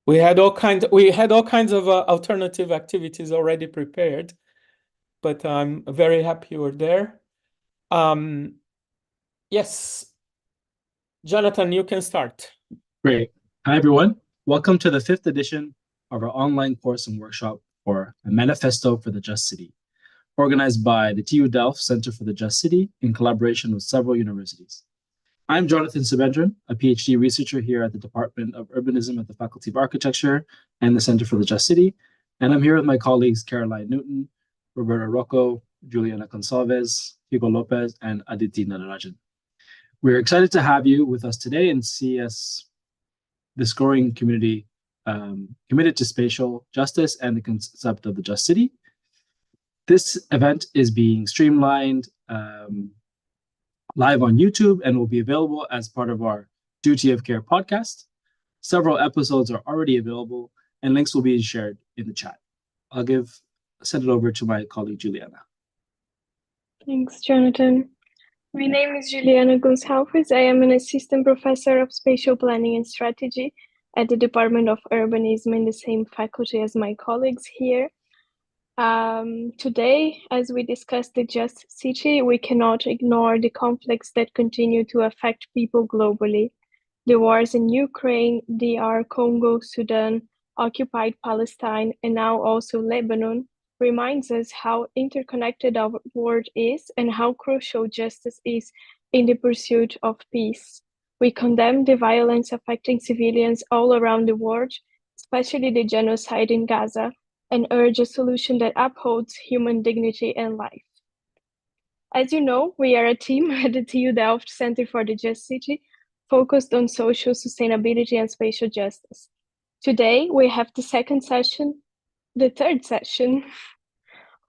We had all kinds of alternative activities already prepared, but I'm very happy you were there. Yes, Jonathan, you can start. Great. Hi, everyone. Welcome to the 5th edition of our online course and workshop for a Manifesto for the Just City, organized by the TU Delft Center for the Just City in collaboration with several universities. I'm Jonathan Subendran, a PhD researcher here at the Department of Urbanism at the Faculty of Architecture and the Center for the Just City. And I'm here with my colleagues Caroline Newton, Roberto Rocco, Juliana Gonçalves, Hugo Lopez, and Aditi Nadarajan. We're excited to have you with us today and see us, this growing community committed to spatial justice and the concept of the just city. This event is being streamlined live on YouTube and will be available as part of our Duty of Care podcast. Several episodes are already available and links will be shared in the chat. I'll send it over to my colleague, Juliana. Thanks, Jonathan. My name is Juliana Gonçalves. I am an assistant professor of spatial planning and strategy at the Department of Urbanism in the same faculty as my colleagues here. Today, as we discuss the just city, we cannot ignore the conflicts that continue to affect people globally. The wars in Ukraine, DR Congo, Sudan, occupied Palestine, and now also Lebanon reminds us how interconnected our world is and how crucial justice is in the pursuit of peace. We condemn the violence affecting civilians all around the world, especially the genocide in Gaza, and urge a solution that upholds human dignity and life. As you know, we are a team at the TU Delft Center for the Just City, focused on social sustainability and spatial justice. Today, we have the third session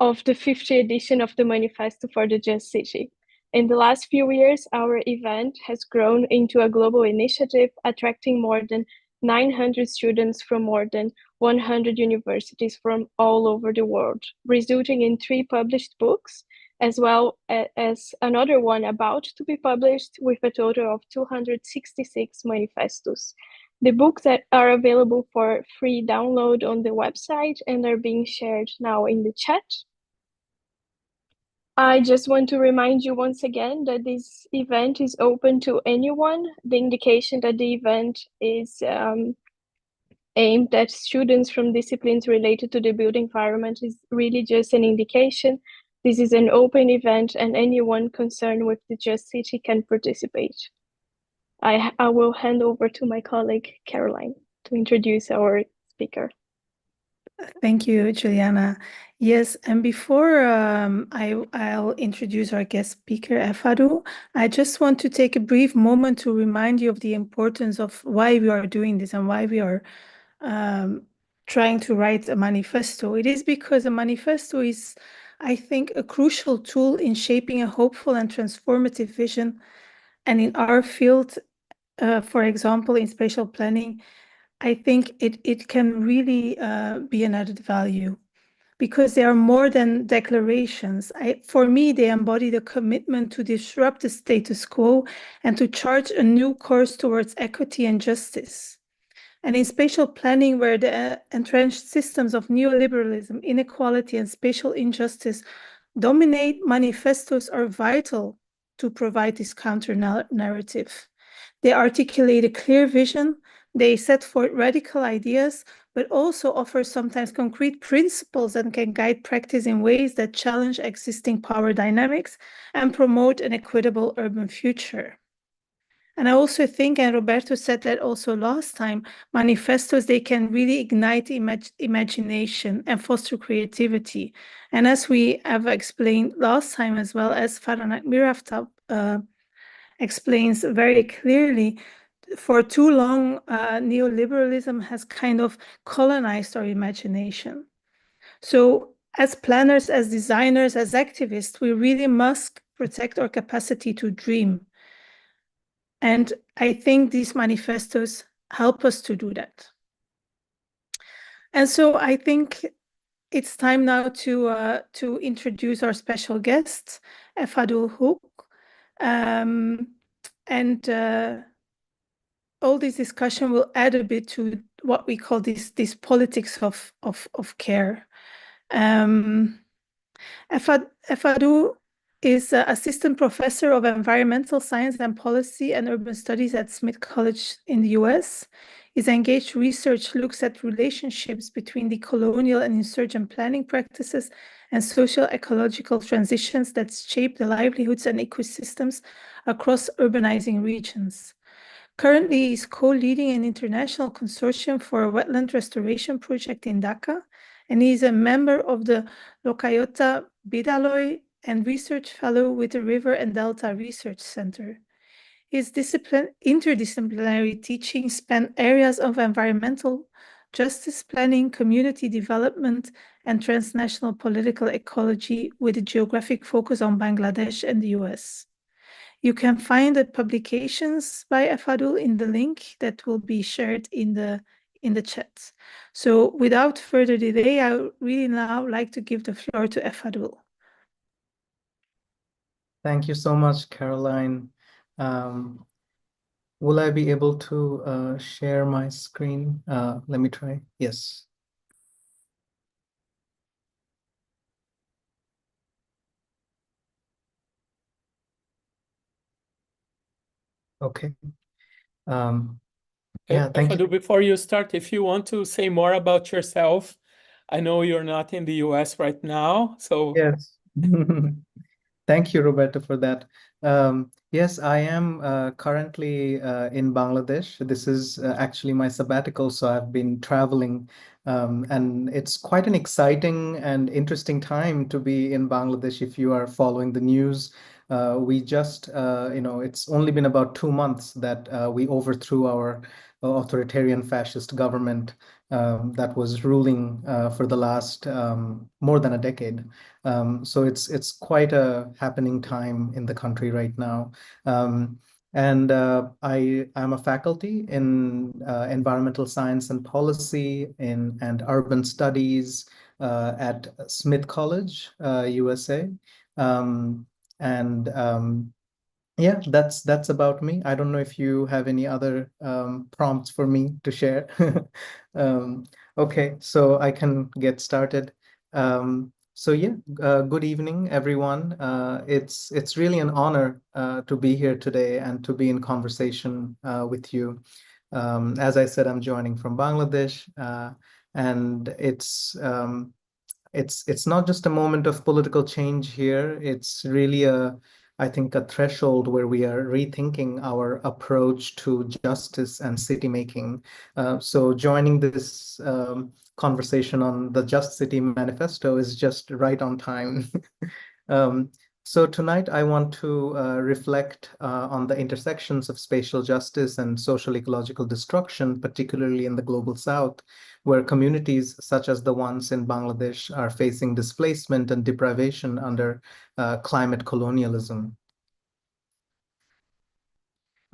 of the 50th edition of the Manifesto for the Just City. In the last few years, our event has grown into a global initiative, attracting more than 900 students from more than 100 universities from all over the world, resulting in 3 published books, as well as another one about to be published with a total of 266 manifestos. The books that are available for free download on the website and are being shared now in the chat. I just want to remind you once again that this event is open to anyone. The indication that the event is aimed at students from disciplines related to the built environment is really just an indication. This is an open event and anyone concerned with the Just City can participate. I will hand over to my colleague, Caroline, to introduce our speaker. Thank you, Juliana. Yes, and before I'll introduce our guest speaker, Efadul, I just want to take a brief moment to remind you of the importance of why we are doing this and why we are trying to write a manifesto. It is because a manifesto is, I think, a crucial tool in shaping a hopeful and transformative vision. And in our field, for example, in spatial planning, I think it can really be an added value because they are more than declarations. For me, they embody the commitment to disrupt the status quo and to chart a new course towards equity and justice. And in spatial planning, where the entrenched systems of neoliberalism, inequality, and spatial injustice dominate, manifestos are vital to provide this counter-narrative. They articulate a clear vision, they set forth radical ideas, but also offer sometimes concrete principles that can guide practice in ways that challenge existing power dynamics and promote an equitable urban future. And I also think, and Roberto said that also last time, manifestos, they can really ignite imagination and foster creativity. And as we have explained last time, as well as Farhana Miraftab explains very clearly, for too long, neoliberalism has kind of colonized our imagination. So as planners, as designers, as activists, we really must protect our capacity to dream. And I think these manifestos help us to do that. And so I think it's time now to introduce our special guest, Efadul Huq. And all this discussion will add a bit to what we call this politics of care. Efadul is assistant professor of environmental science and policy and urban studies at Smith College in the US. His engaged research looks at relationships between decolonial and insurgent planning practices and social-ecological transitions that shape the livelihoods and ecosystems across urbanizing regions. Currently, he's co-leading an international consortium for a wetland restoration project in Dhaka, and he's a member of the Lokayoto Biddaloy and research fellow with the River and Delta Research Center. His interdisciplinary teaching span areas of environmental justice planning, community development, and transnational political ecology with a geographic focus on Bangladesh and the US. You can find the publications by Efadul in the link that will be shared in the chat. So without further delay, I would really now like to give the floor to Efadul. Thank you so much, Caroline. Will I be able to share my screen? Let me try. Yes. Okay. Yeah, thank you. Efadul, before you start, if you want to say more about yourself, I know you're not in the US right now, so Yes. Thank you, Roberto, for that. Yes, I am currently in Bangladesh. This is actually my sabbatical, so I've been traveling, and it's quite an exciting and interesting time to be in Bangladesh if you are following the news. We just, it's only been about 2 months that we overthrew our authoritarian fascist government that was ruling for the last more than a decade. So it's quite a happening time in the country right now. And I'm a faculty in environmental science and policy and urban studies at Smith College, USA. Yeah, that's about me. I don't know if you have any other prompts for me to share. Okay, so I can get started. So yeah, good evening, everyone. It's really an honor to be here today and to be in conversation with you. As I said, I'm joining from Bangladesh, and it's not just a moment of political change here. It's really I think, a threshold where we are rethinking our approach to justice and city making. So joining this conversation on the Just City Manifesto is just right on time. So tonight I want to reflect on the intersections of spatial justice and social ecological destruction, particularly in the global South, where communities such as the ones in Bangladesh are facing displacement and deprivation under climate colonialism.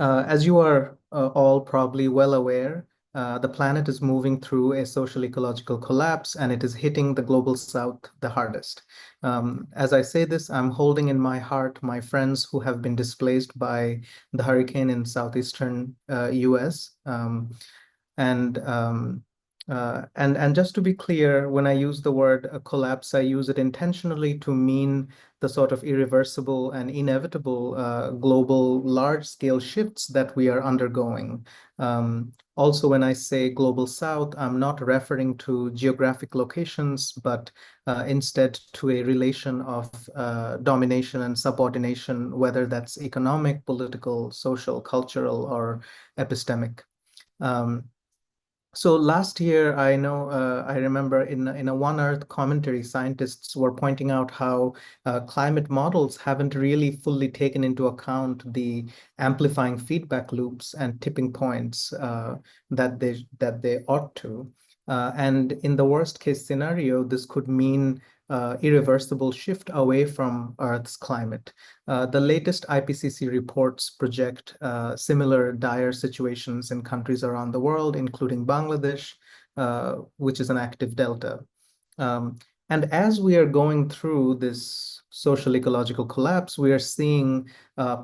As you are all probably well aware, the planet is moving through a social ecological collapse, and it is hitting the global South the hardest. As I say this, I'm holding in my heart my friends who have been displaced by the hurricane in southeastern US. And just to be clear, when I use the word collapse, I use it intentionally to mean the sort of irreversible and inevitable global large-scale shifts that we are undergoing. Also, when I say global South, I'm not referring to geographic locations, but instead to a relation of domination and subordination, whether that's economic, political, social, cultural, or epistemic. So last year, I remember in a One Earth commentary, scientists were pointing out how climate models haven't really fully taken into account the amplifying feedback loops and tipping points that they ought to. And in the worst case scenario, this could mean irreversible shift away from Earth's climate. The latest IPCC reports project similar dire situations in countries around the world, including Bangladesh, which is an active delta. And as we are going through this social ecological collapse, we are seeing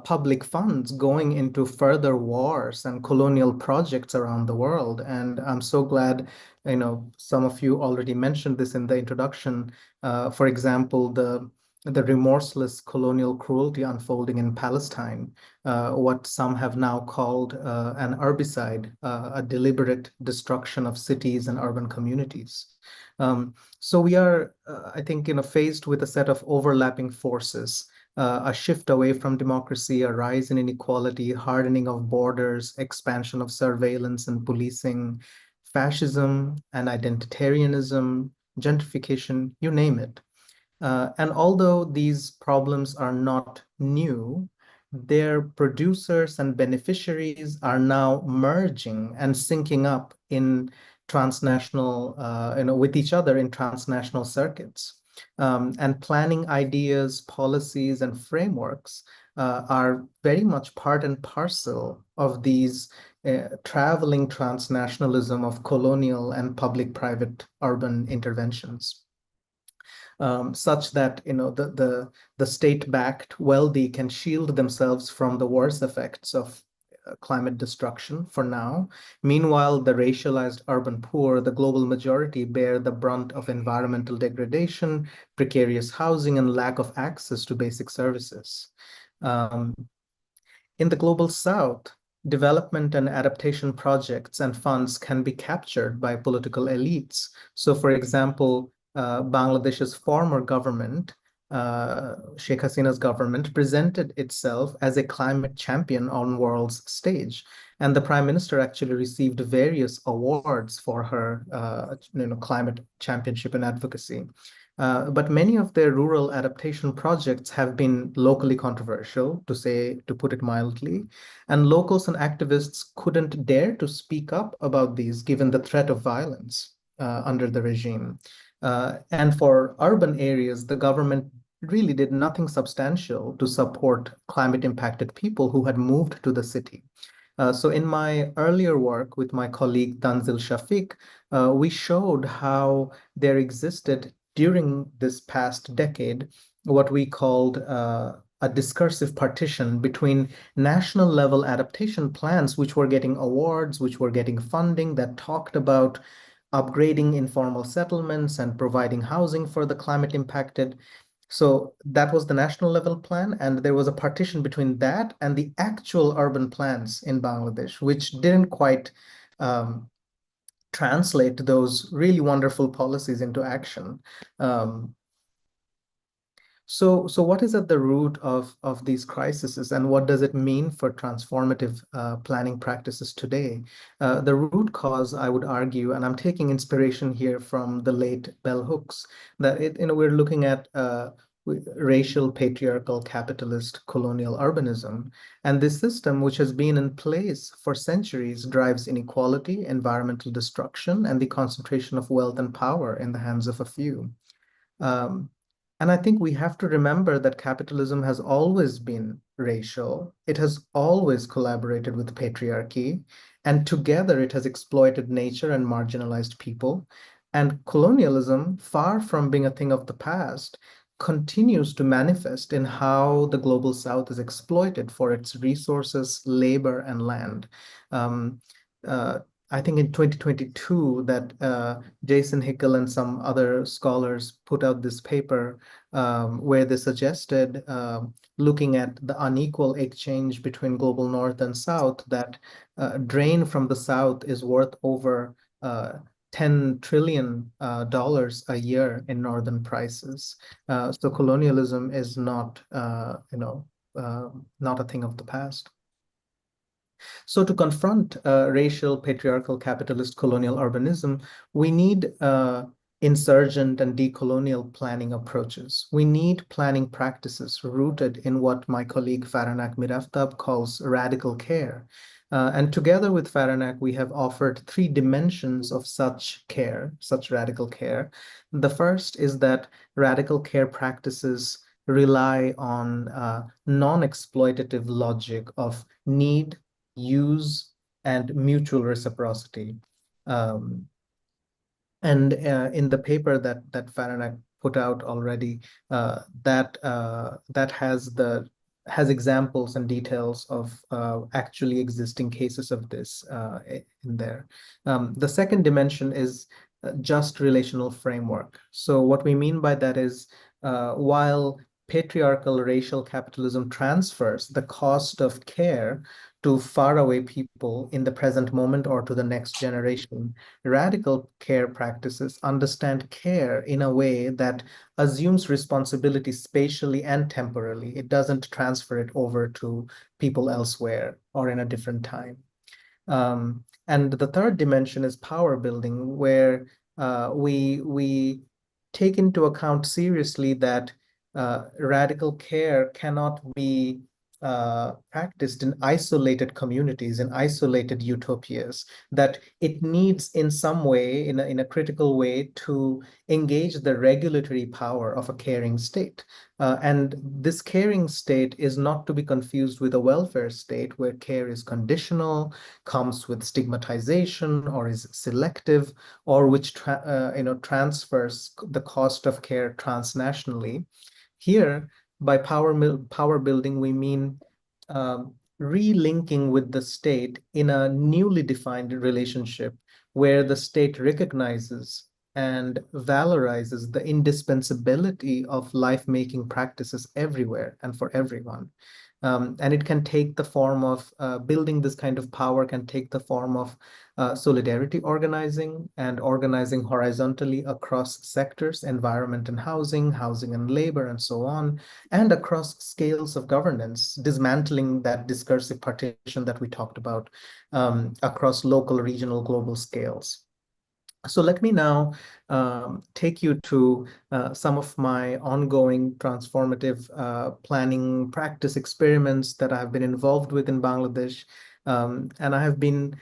public funds going into further wars and colonial projects around the world. And I'm so glad, some of you already mentioned this in the introduction. For example, the remorseless colonial cruelty unfolding in Palestine, what some have now called an herbicide, a deliberate destruction of cities and urban communities. So we are, I think, faced with a set of overlapping forces, a shift away from democracy, a rise in inequality, hardening of borders, expansion of surveillance and policing, fascism and identitarianism, gentrification, you name it. And although these problems are not new, their producers and beneficiaries are now merging and syncing up in transnational, with each other in transnational circuits. And planning ideas, policies, and frameworks are very much part and parcel of these traveling transnationalism of colonial and public-private urban interventions. Such that the state-backed wealthy can shield themselves from the worst effects of climate destruction for now. Meanwhile, the racialized urban poor, the global majority, bear the brunt of environmental degradation, precarious housing, and lack of access to basic services. In the global south, development and adaptation projects and funds can be captured by political elites. So, for example, Bangladesh's former government, Sheikh Hasina's government, presented itself as a climate champion on world's stage. And the prime minister actually received various awards for her climate championship and advocacy. But many of their rural adaptation projects have been locally controversial, to put it mildly, and locals and activists couldn't dare to speak up about these given the threat of violence under the regime. And for urban areas, the government really did nothing substantial to support climate-impacted people who had moved to the city. So in my earlier work with my colleague Tanzil Shafiq, we showed how there existed during this past decade what we called a discursive partition between national level adaptation plans, which were getting awards, which were getting funding, that talked about upgrading informal settlements and providing housing for the climate impacted. So that was the national level plan, and there was a partition between that and the actual urban plans in Bangladesh, which didn't quite translate those really wonderful policies into action. So what is at the root of these crises, and what does it mean for transformative planning practices today? The root cause, I would argue, and I'm taking inspiration here from the late bell hooks, that we're looking at racial, patriarchal, capitalist, colonial urbanism. And this system, which has been in place for centuries, drives inequality, environmental destruction, and the concentration of wealth and power in the hands of a few. And I think we have to remember that capitalism has always been racial. It has always collaborated with patriarchy, and together it has exploited nature and marginalized people. And colonialism, far from being a thing of the past, continues to manifest in how the global south is exploited for its resources, labor, and land. I think in 2022 that Jason Hickel and some other scholars put out this paper where they suggested, looking at the unequal exchange between global north and south, that drain from the south is worth over $10 trillion a year in northern prices. So colonialism is not, not a thing of the past. So to confront racial, patriarchal, capitalist, colonial urbanism, we need insurgent and decolonial planning approaches. We need planning practices rooted in what my colleague Faranak Miraftab calls radical care. And together with Faranak, we have offered 3 dimensions of such care, such radical care. The first is that radical care practices rely on non-exploitative logic of need, use, and mutual reciprocity. And in the paper that Faranak put out already that has examples and details of actually existing cases of this in there. The second dimension is just relational framework. So what we mean by that is while patriarchal racial capitalism transfers the cost of care to faraway people in the present moment or to the next generation, radical care practices understand care in a way that assumes responsibility spatially and temporally. It doesn't transfer it over to people elsewhere or in a different time. And the third dimension is power building, where we take into account seriously that radical care cannot be practiced in isolated communities, in isolated utopias, that it needs in some way, in a critical way, to engage the regulatory power of a caring state. And this caring state is not to be confused with a welfare state where care is conditional, comes with stigmatization, or is selective, or which transfers the cost of care transnationally. Here, by power building, we mean relinking with the state in a newly defined relationship where the state recognizes and valorizes the indispensability of life-making practices everywhere and for everyone. And it can take the form of building this kind of power can take the form of solidarity organizing and organizing horizontally across sectors, environment and housing, housing and labor, and so on, and across scales of governance, dismantling that discursive partition that we talked about across local, regional, global scales. So let me now take you to some of my ongoing transformative planning practice experiments that I've been involved with in Bangladesh. And I have been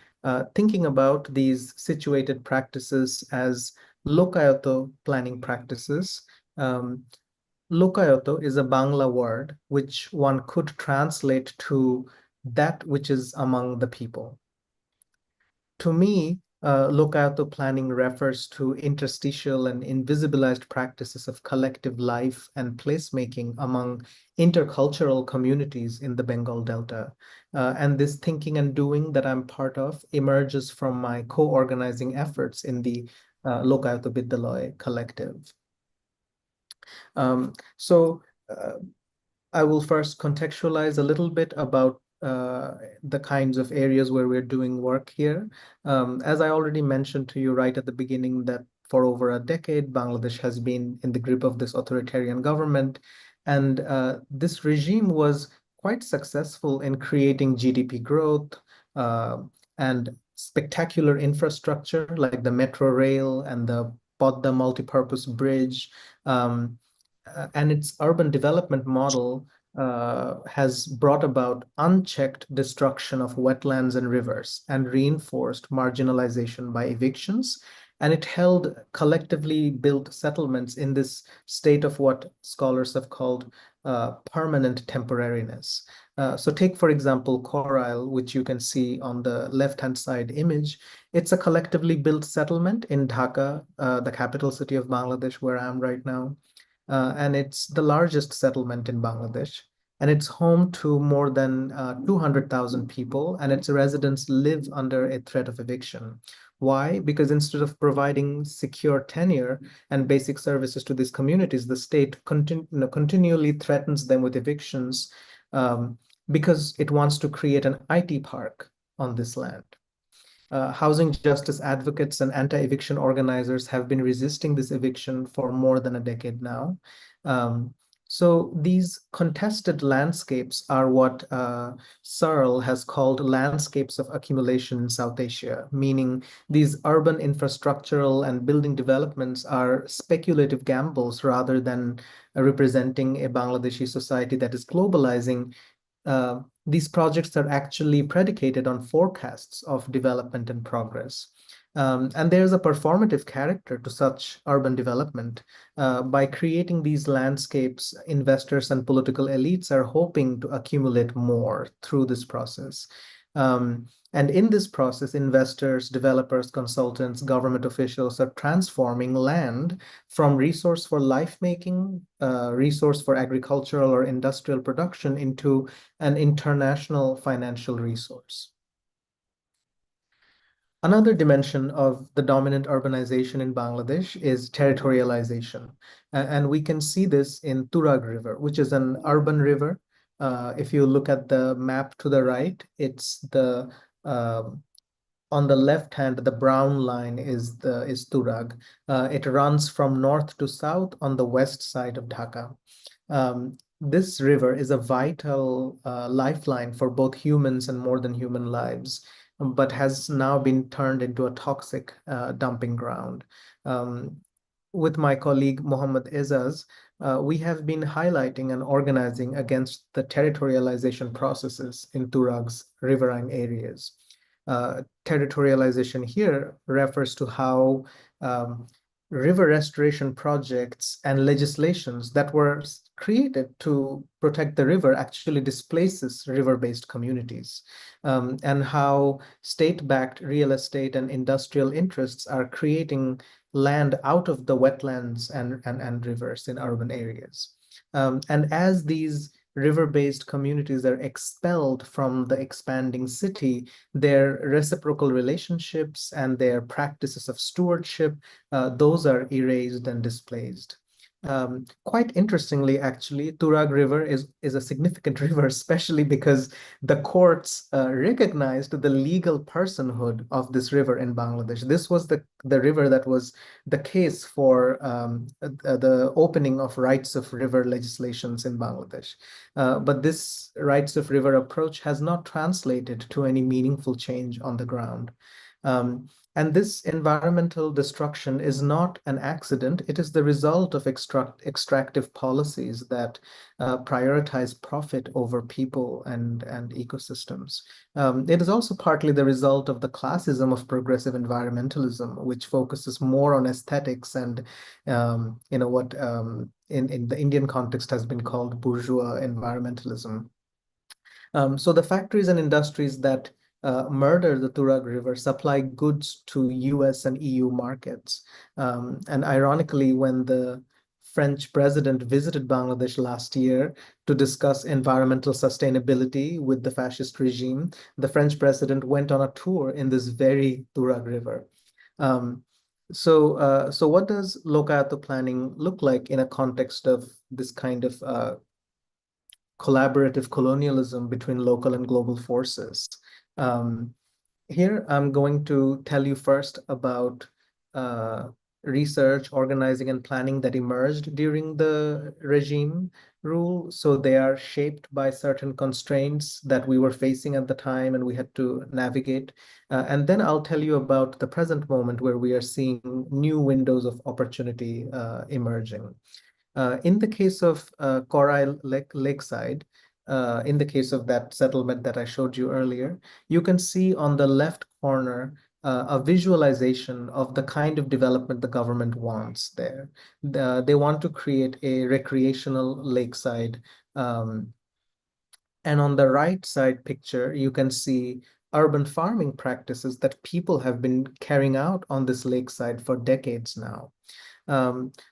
thinking about these situated practices as Lokayoto planning practices. Lokayoto is a Bangla word which one could translate to that which is among the people. To me, Lokayoto planning refers to interstitial and invisibilized practices of collective life and placemaking among intercultural communities in the Bengal Delta. And this thinking and doing that I'm part of emerges from my co-organizing efforts in the Lokayoto Biddaloy collective. So I will first contextualize a little bit about the kinds of areas where we're doing work here. As I already mentioned to you right at the beginning, that for over a decade, Bangladesh has been in the grip of this authoritarian government. And this regime was quite successful in creating GDP growth and spectacular infrastructure like the metro rail and the Podda multipurpose bridge. And its urban development model has brought about unchecked destruction of wetlands and rivers and reinforced marginalization by evictions. And it held collectively built settlements in this state of what scholars have called permanent temporariness. So take, for example, Coral, which you can see on the left-hand side image. It's a collectively built settlement in Dhaka, the capital city of Bangladesh, where I am right now. And it's the largest settlement in Bangladesh. And it's home to more than 200,000 people, and its residents live under a threat of eviction. Why? Because instead of providing secure tenure and basic services to these communities, the state continually threatens them with evictions because it wants to create an IT park on this land. Housing justice advocates and anti-eviction organizers have been resisting this eviction for more than a decade now. So these contested landscapes are what Searle has called landscapes of accumulation in South Asia, meaning these urban infrastructural and building developments are speculative gambles rather than representing a Bangladeshi society that is globalizing. These projects are actually predicated on forecasts of development and progress. And there's a performative character to such urban development. By creating these landscapes, investors and political elites are hoping to accumulate more through this process. And in this process, investors, developers, consultants, government officials are transforming land from resource for life-making, resource for agricultural or industrial production into an international financial resource. Another dimension of the dominant urbanization in Bangladesh is territorialization. And we can see this in Turag River, which is an urban river. If you look at the map to the right, it's the on the left hand, the brown line is Turag. It runs from north to south on the west side of Dhaka. This river is a vital lifeline for both humans and more than human lives, but has now been turned into a toxic dumping ground. With my colleague Mohammed Ezaz, we have been highlighting and organizing against the territorialization processes in Turag's riverine areas. Territorialization here refers to how river restoration projects and legislations that were created to protect the river actually displaces river-based communities, and how state-backed real estate and industrial interests are creating land out of the wetlands and rivers in urban areas. And as these river-based communities are expelled from the expanding city, their reciprocal relationships and their practices of stewardship, those are erased and displaced. Quite interestingly, actually, Turag River is a significant river, especially because the courts recognized the legal personhood of this river in Bangladesh. This was the river that was the case for the opening of rights of river legislations in Bangladesh. But this rights of river approach has not translated to any meaningful change on the ground. And this environmental destruction is not an accident. It is the result of extractive policies that prioritize profit over people and ecosystems. It is also partly the result of the classism of progressive environmentalism, which focuses more on aesthetics and what in the Indian context has been called bourgeois environmentalism. So the factories and industries that murder the Turag River supply goods to US and EU markets. And ironically, when the French president visited Bangladesh last year to discuss environmental sustainability with the fascist regime, the French president went on a tour in this very Turag River. So what does Lokayoto planning look like in a context of this kind of collaborative colonialism between local and global forces? Here, I'm going to tell you first about research, organizing, and planning that emerged during the regime rule. So they are shaped by certain constraints that we were facing at the time and we had to navigate. And then I'll tell you about the present moment where we are seeing new windows of opportunity emerging. In the case of Coral Lakeside, in the case of that settlement that I showed you earlier, you can see on the left corner a visualization of the kind of development the government wants there. They want to create a recreational lakeside. And on the right side picture, you can see urban farming practices that people have been carrying out on this lakeside for decades now.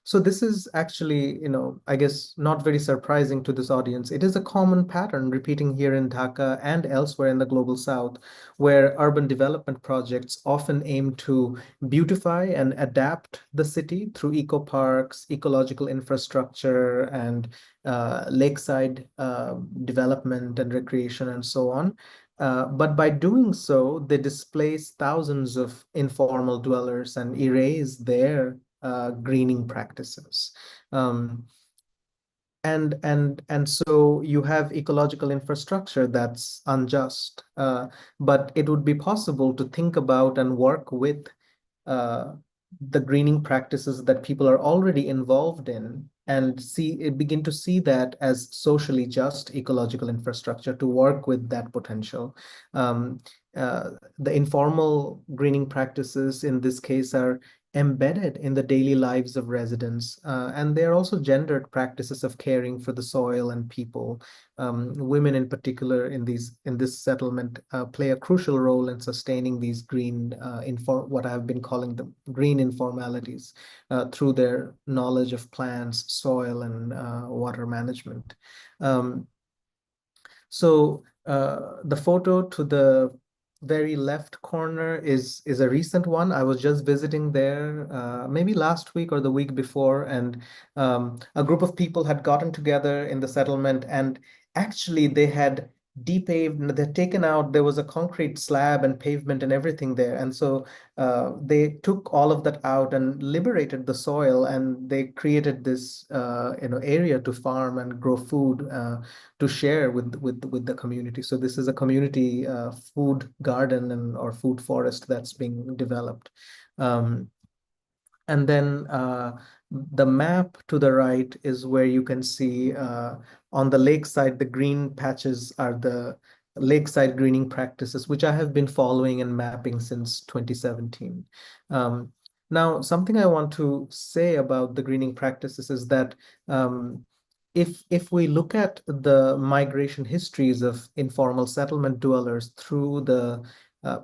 So this is actually, I guess not very surprising to this audience. It is a common pattern repeating here in Dhaka and elsewhere in the global south, where urban development projects often aim to beautify and adapt the city through eco parks, ecological infrastructure, and lakeside development and recreation and so on. But by doing so, they displace thousands of informal dwellers and erase their greening practices. And so you have ecological infrastructure that's unjust, but it would be possible to think about and work with the greening practices that people are already involved in and begin to see that as socially just ecological infrastructure to work with that potential. The informal greening practices in this case are embedded in the daily lives of residents. And there are also gendered practices of caring for the soil and people. Women in particular in this settlement play a crucial role in sustaining these green, what I've been calling the green informalities through their knowledge of plants, soil, and water management. So the photo to the very left corner is a recent one. I was just visiting there maybe last week or the week before, and a group of people had gotten together in the settlement, and actually they had depaved, they'd taken out, there was a concrete slab and pavement and everything there. And so they took all of that out and liberated the soil, and they created this area to farm and grow food to share with the community. So this is a community food garden or food forest that's being developed. And then the map to the right is where you can see on the lakeside, the green patches are the lakeside greening practices, which I have been following and mapping since 2017. Now, something I want to say about the greening practices is that if we look at the migration histories of informal settlement dwellers through the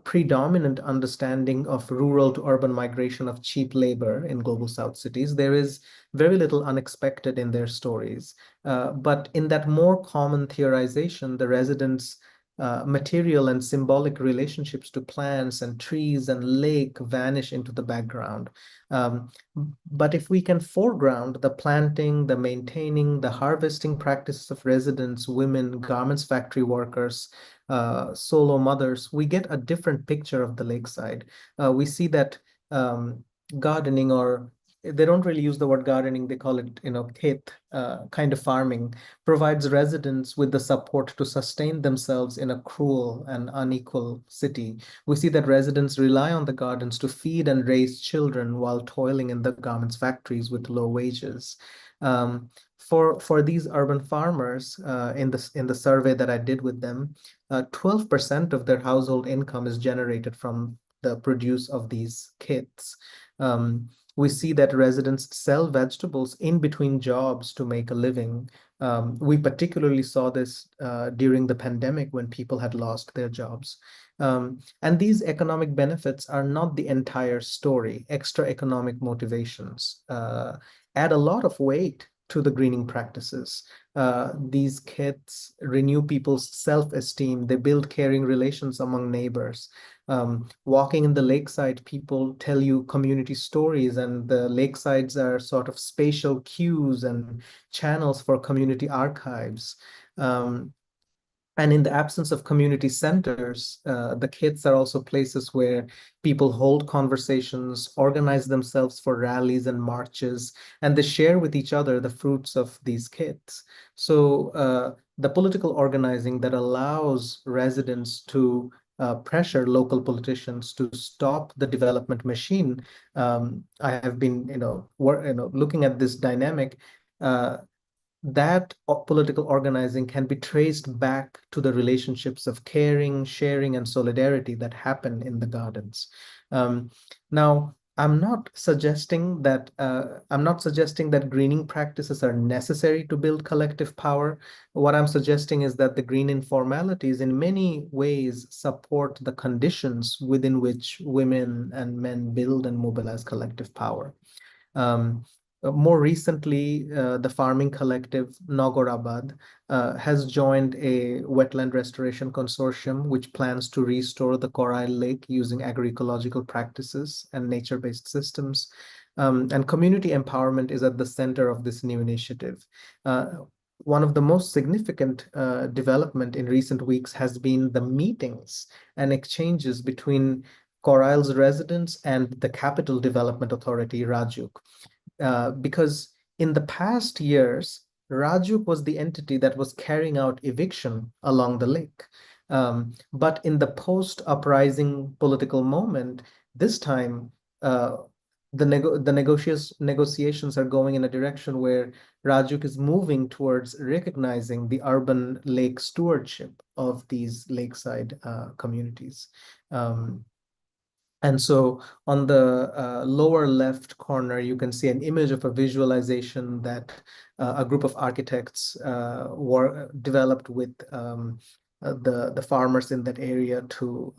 predominant understanding of rural to urban migration of cheap labor in global South cities, there is very little unexpected in their stories. But in that more common theorization, the residents' material and symbolic relationships to plants and trees and lake vanish into the background. But if we can foreground the planting, the maintaining, the harvesting practices of residents, women, garments factory workers, solo mothers, we get a different picture of the lakeside. We see that gardening, or they don't really use the word gardening, they call it, khet, kind of farming, provides residents with the support to sustain themselves in a cruel and unequal city. We see that residents rely on the gardens to feed and raise children while toiling in the garments factories with low wages. For these urban farmers, in the survey that I did with them, 12% of their household income is generated from the produce of these kits. We see that residents sell vegetables in between jobs to make a living. We particularly saw this during the pandemic when people had lost their jobs. And these economic benefits are not the entire story. Extra economic motivations add a lot of weight to the greening practices. These kits renew people's self-esteem. They build caring relations among neighbors. Walking in the lakeside, people tell you community stories, and the lakesides are sort of spatial cues and channels for community archives. And in the absence of community centers, the kits are also places where people hold conversations, organize themselves for rallies and marches, and they share with each other the fruits of these kits. So the political organizing that allows residents to pressure local politicians to stop the development machine. I have been, looking at this dynamic. That political organizing can be traced back to the relationships of caring, sharing, and solidarity that happen in the gardens. Now, I'm not suggesting that greening practices are necessary to build collective power. What I'm suggesting is that the green informalities in many ways support the conditions within which women and men build and mobilize collective power. More recently, the farming collective Nogorabad has joined a wetland restoration consortium, which plans to restore the Coral Lake using agroecological practices and nature-based systems. And community empowerment is at the center of this new initiative. One of the most significant development in recent weeks has been the meetings and exchanges between Coral's residents and the Capital Development Authority, Rajuk. Because in the past years, Rajuk was the entity that was carrying out eviction along the lake. But in the post-uprising political moment, this time, the negotiations are going in a direction where Rajuk is moving towards recognizing the urban lake stewardship of these lakeside communities. And so on the lower left corner, you can see an image of a visualization that a group of architects developed with the farmers in that area to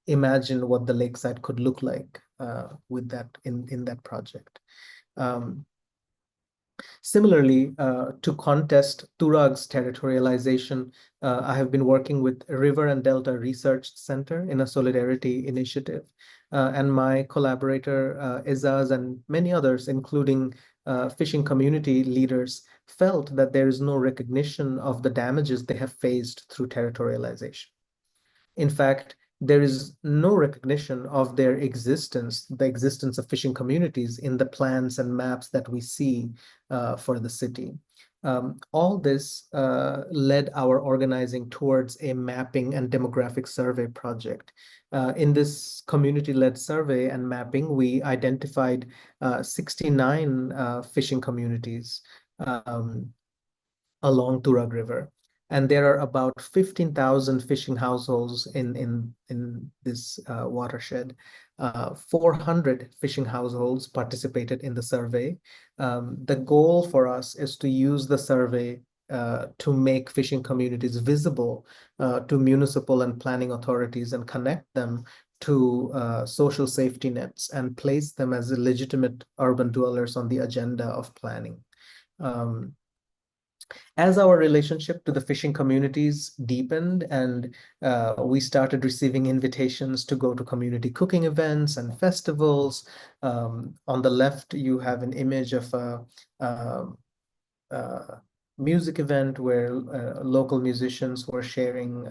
imagine what the lakeside could look like with that in that project. Similarly, to contest Turag's territorialization, I have been working with River and Delta Research Center in a solidarity initiative. And my collaborator, Izaz, and many others, including fishing community leaders, felt that there is no recognition of the damages they have faced through territorialization. In fact, there is no recognition of their existence, the existence of fishing communities in the plans and maps that we see for the city. All this led our organizing towards a mapping and demographic survey project. In this community-led survey and mapping, we identified 69 fishing communities along Turag River. And there are about 15,000 fishing households in this watershed. 400 fishing households participated in the survey. The goal for us is to use the survey to make fishing communities visible to municipal and planning authorities and connect them to social safety nets and place them as legitimate urban dwellers on the agenda of planning. As our relationship to the fishing communities deepened and we started receiving invitations to go to community cooking events and festivals, on the left, you have an image of a music event where local musicians were sharing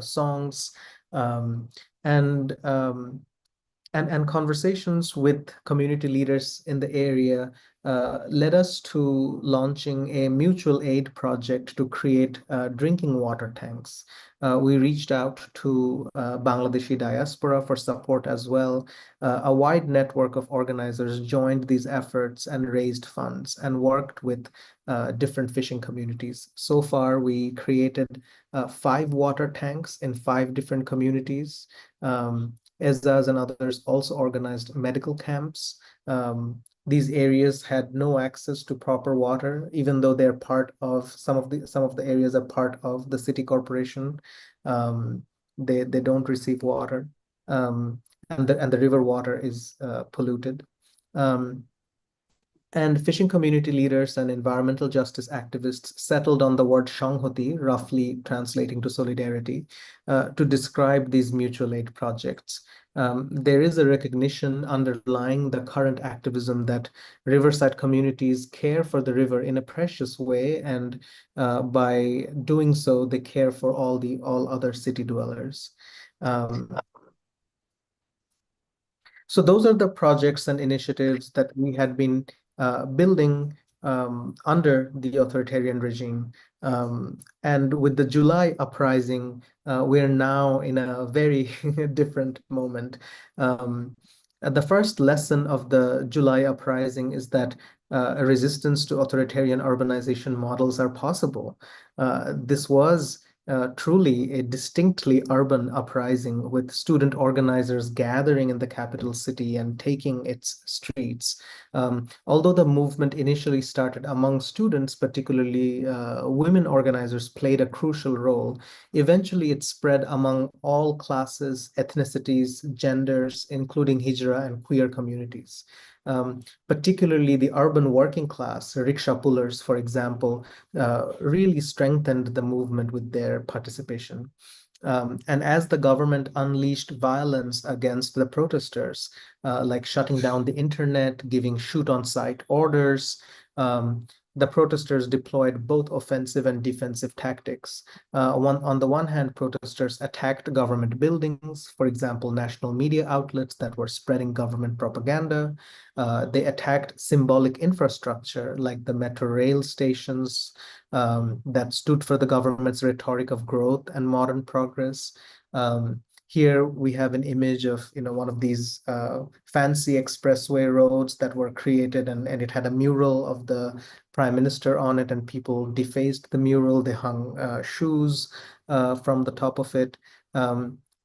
songs and conversations with community leaders in the area led us to launching a mutual aid project to create drinking water tanks. We reached out to Bangladeshi diaspora for support as well. A wide network of organizers joined these efforts and raised funds and worked with different fishing communities. So far, we created 5 water tanks in 5 different communities. Ezaz and others also organized medical camps. These areas had no access to proper water, even though they're part of some of the areas are part of the city corporation. They don't receive water, and the river water is polluted. And fishing community leaders and environmental justice activists settled on the word Shanghoti, roughly translating to solidarity, to describe these mutual aid projects. There is a recognition underlying the current activism that riverside communities care for the river in a precious way, and by doing so, they care for all other city dwellers. So those are the projects and initiatives that we had been building under the authoritarian regime. And with the July uprising, we're now in a very different moment. The first lesson of the July uprising is that a resistance to authoritarian urbanization models are possible. This was truly a distinctly urban uprising with student organizers gathering in the capital city and taking its streets. Although the movement initially started among students, particularly women organizers played a crucial role. Eventually, it spread among all classes, ethnicities, genders, including Hijra and queer communities. Particularly the urban working class, rickshaw pullers, for example, really strengthened the movement with their participation. And as the government unleashed violence against the protesters, like shutting down the internet, giving shoot-on-sight orders, the protesters deployed both offensive and defensive tactics. On the one hand, protesters attacked government buildings, for example, national media outlets that were spreading government propaganda. They attacked symbolic infrastructure like the metro rail stations that stood for the government's rhetoric of growth and modern progress. Here we have an image of one of these fancy expressway roads that were created, and it had a mural of the prime minister on it, and people defaced the mural. They hung shoes from the top of it.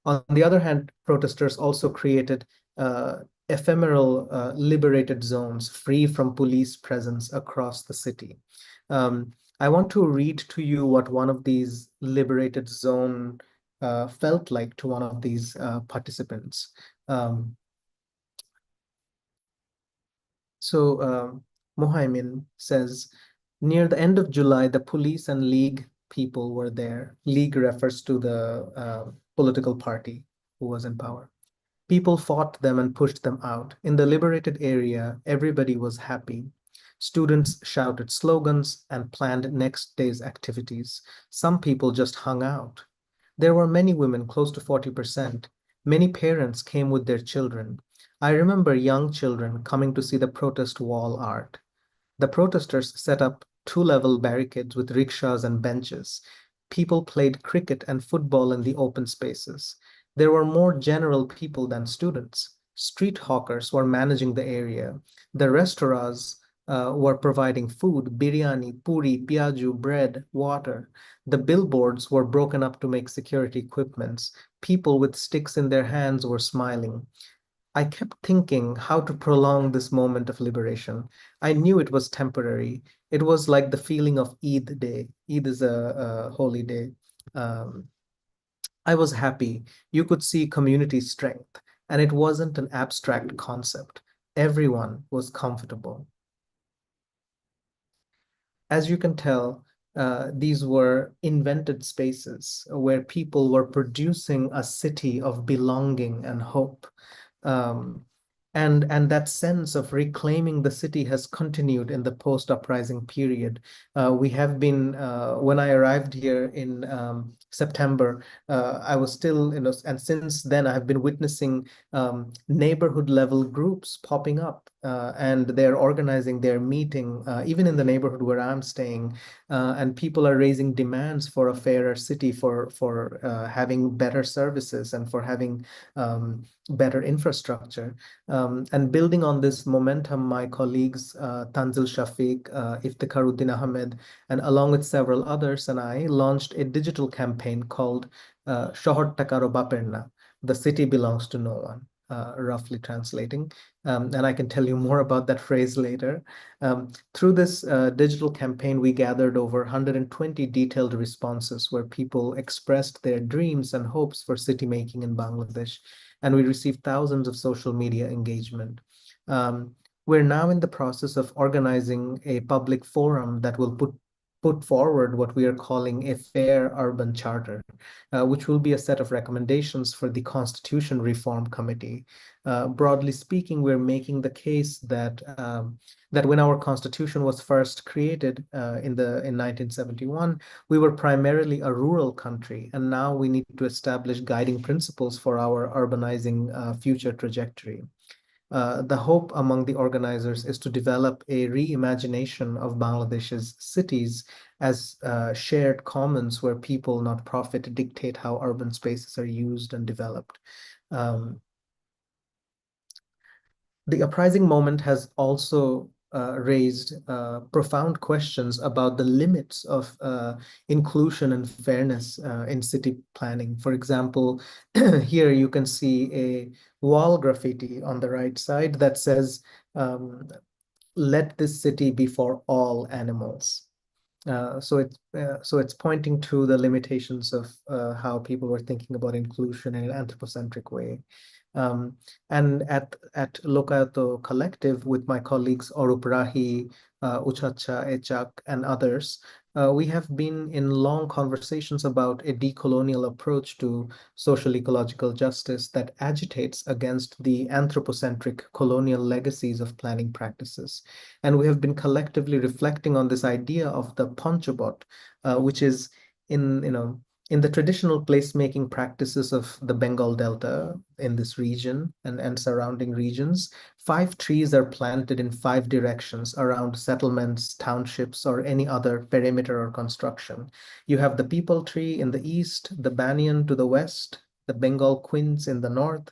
On the other hand, protesters also created ephemeral liberated zones free from police presence across the city. I want to read to you what one of these liberated zone felt like to one of these participants. Mohaimin says, near the end of July, the police and League people were there. League refers to the political party who was in power. People fought them and pushed them out. In the liberated area, everybody was happy. Students shouted slogans and planned next day's activities. Some people just hung out. There were many women, close to 40%. Many parents came with their children. I remember young children coming to see the protest wall art. The protesters set up two-level barricades with rickshaws and benches. People played cricket and football in the open spaces. There were more general people than students. Street hawkers were managing the area. The restaurants were providing food, biryani, puri, piaju, bread, water. The billboards were broken up to make security equipments. People with sticks in their hands were smiling. I kept thinking how to prolong this moment of liberation. I knew it was temporary. It was like the feeling of Eid day. Eid is a holy day. I was happy. You could see community strength, and it wasn't an abstract concept. Everyone was comfortable. As you can tell, these were invented spaces where people were producing a city of belonging and hope. And that sense of reclaiming the city has continued in the post-uprising period. We have been, when I arrived here in September, I was still, and since then I have been witnessing neighborhood level groups popping up, and they're organizing, they're meeting, even in the neighborhood where I'm staying, and people are raising demands for a fairer city, for having better services and for having better infrastructure. And building on this momentum, my colleagues, Tanzil Shafiq, Iftikharuddin Ahmed, and along with several others, and I launched a digital campaign called Shohor Takaro Baperna, the city belongs to no one, roughly translating. And I can tell you more about that phrase later. Through this digital campaign, we gathered over 120 detailed responses where people expressed their dreams and hopes for city making in Bangladesh, and we received thousands of social media engagement. We're now in the process of organizing a public forum that will put forward what we are calling a fair urban charter, which will be a set of recommendations for the Constitution Reform Committee. Broadly speaking, we're making the case that that when our Constitution was first created in 1971, we were primarily a rural country, and now we need to establish guiding principles for our urbanizing future trajectory. The hope among the organizers is to develop a reimagination of Bangladesh's cities as shared commons where people, not profit, dictate how urban spaces are used and developed. The uprising moment has also raised profound questions about the limits of inclusion and fairness in city planning. For example, here you can see a wall graffiti on the right side that says, let this city be for all animals. So it's pointing to the limitations of how people were thinking about inclusion in an anthropocentric way. And at Lokayoto Collective, with my colleagues Orup Rahi, Uchacha, Echak, and others, we have been in long conversations about a decolonial approach to social-ecological justice that agitates against the anthropocentric colonial legacies of planning practices. And we have been collectively reflecting on this idea of the Panchobot, which is in the traditional placemaking practices of the Bengal Delta in this region and surrounding regions, 5 trees are planted in 5 directions around settlements, townships, or any other perimeter or construction. You have the peepal tree in the east, the banyan to the west, the Bengal quince in the north,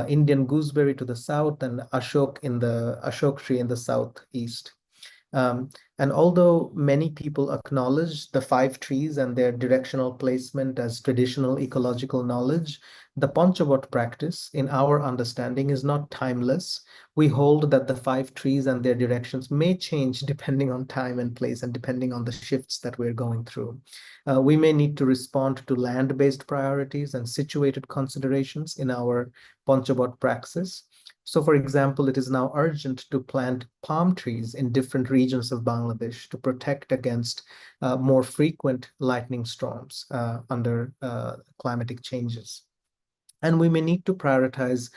Indian gooseberry to the south, and Ashok tree in the southeast. And although many people acknowledge the 5 trees and their directional placement as traditional ecological knowledge, the Panchabot practice, in our understanding, is not timeless. We hold that the 5 trees and their directions may change depending on time and place and depending on the shifts that we're going through. We may need to respond to land-based priorities and situated considerations in our Panchabot praxis. So, for example, it is now urgent to plant palm trees in different regions of Bangladesh to protect against more frequent lightning storms under climatic changes. And we may need to prioritize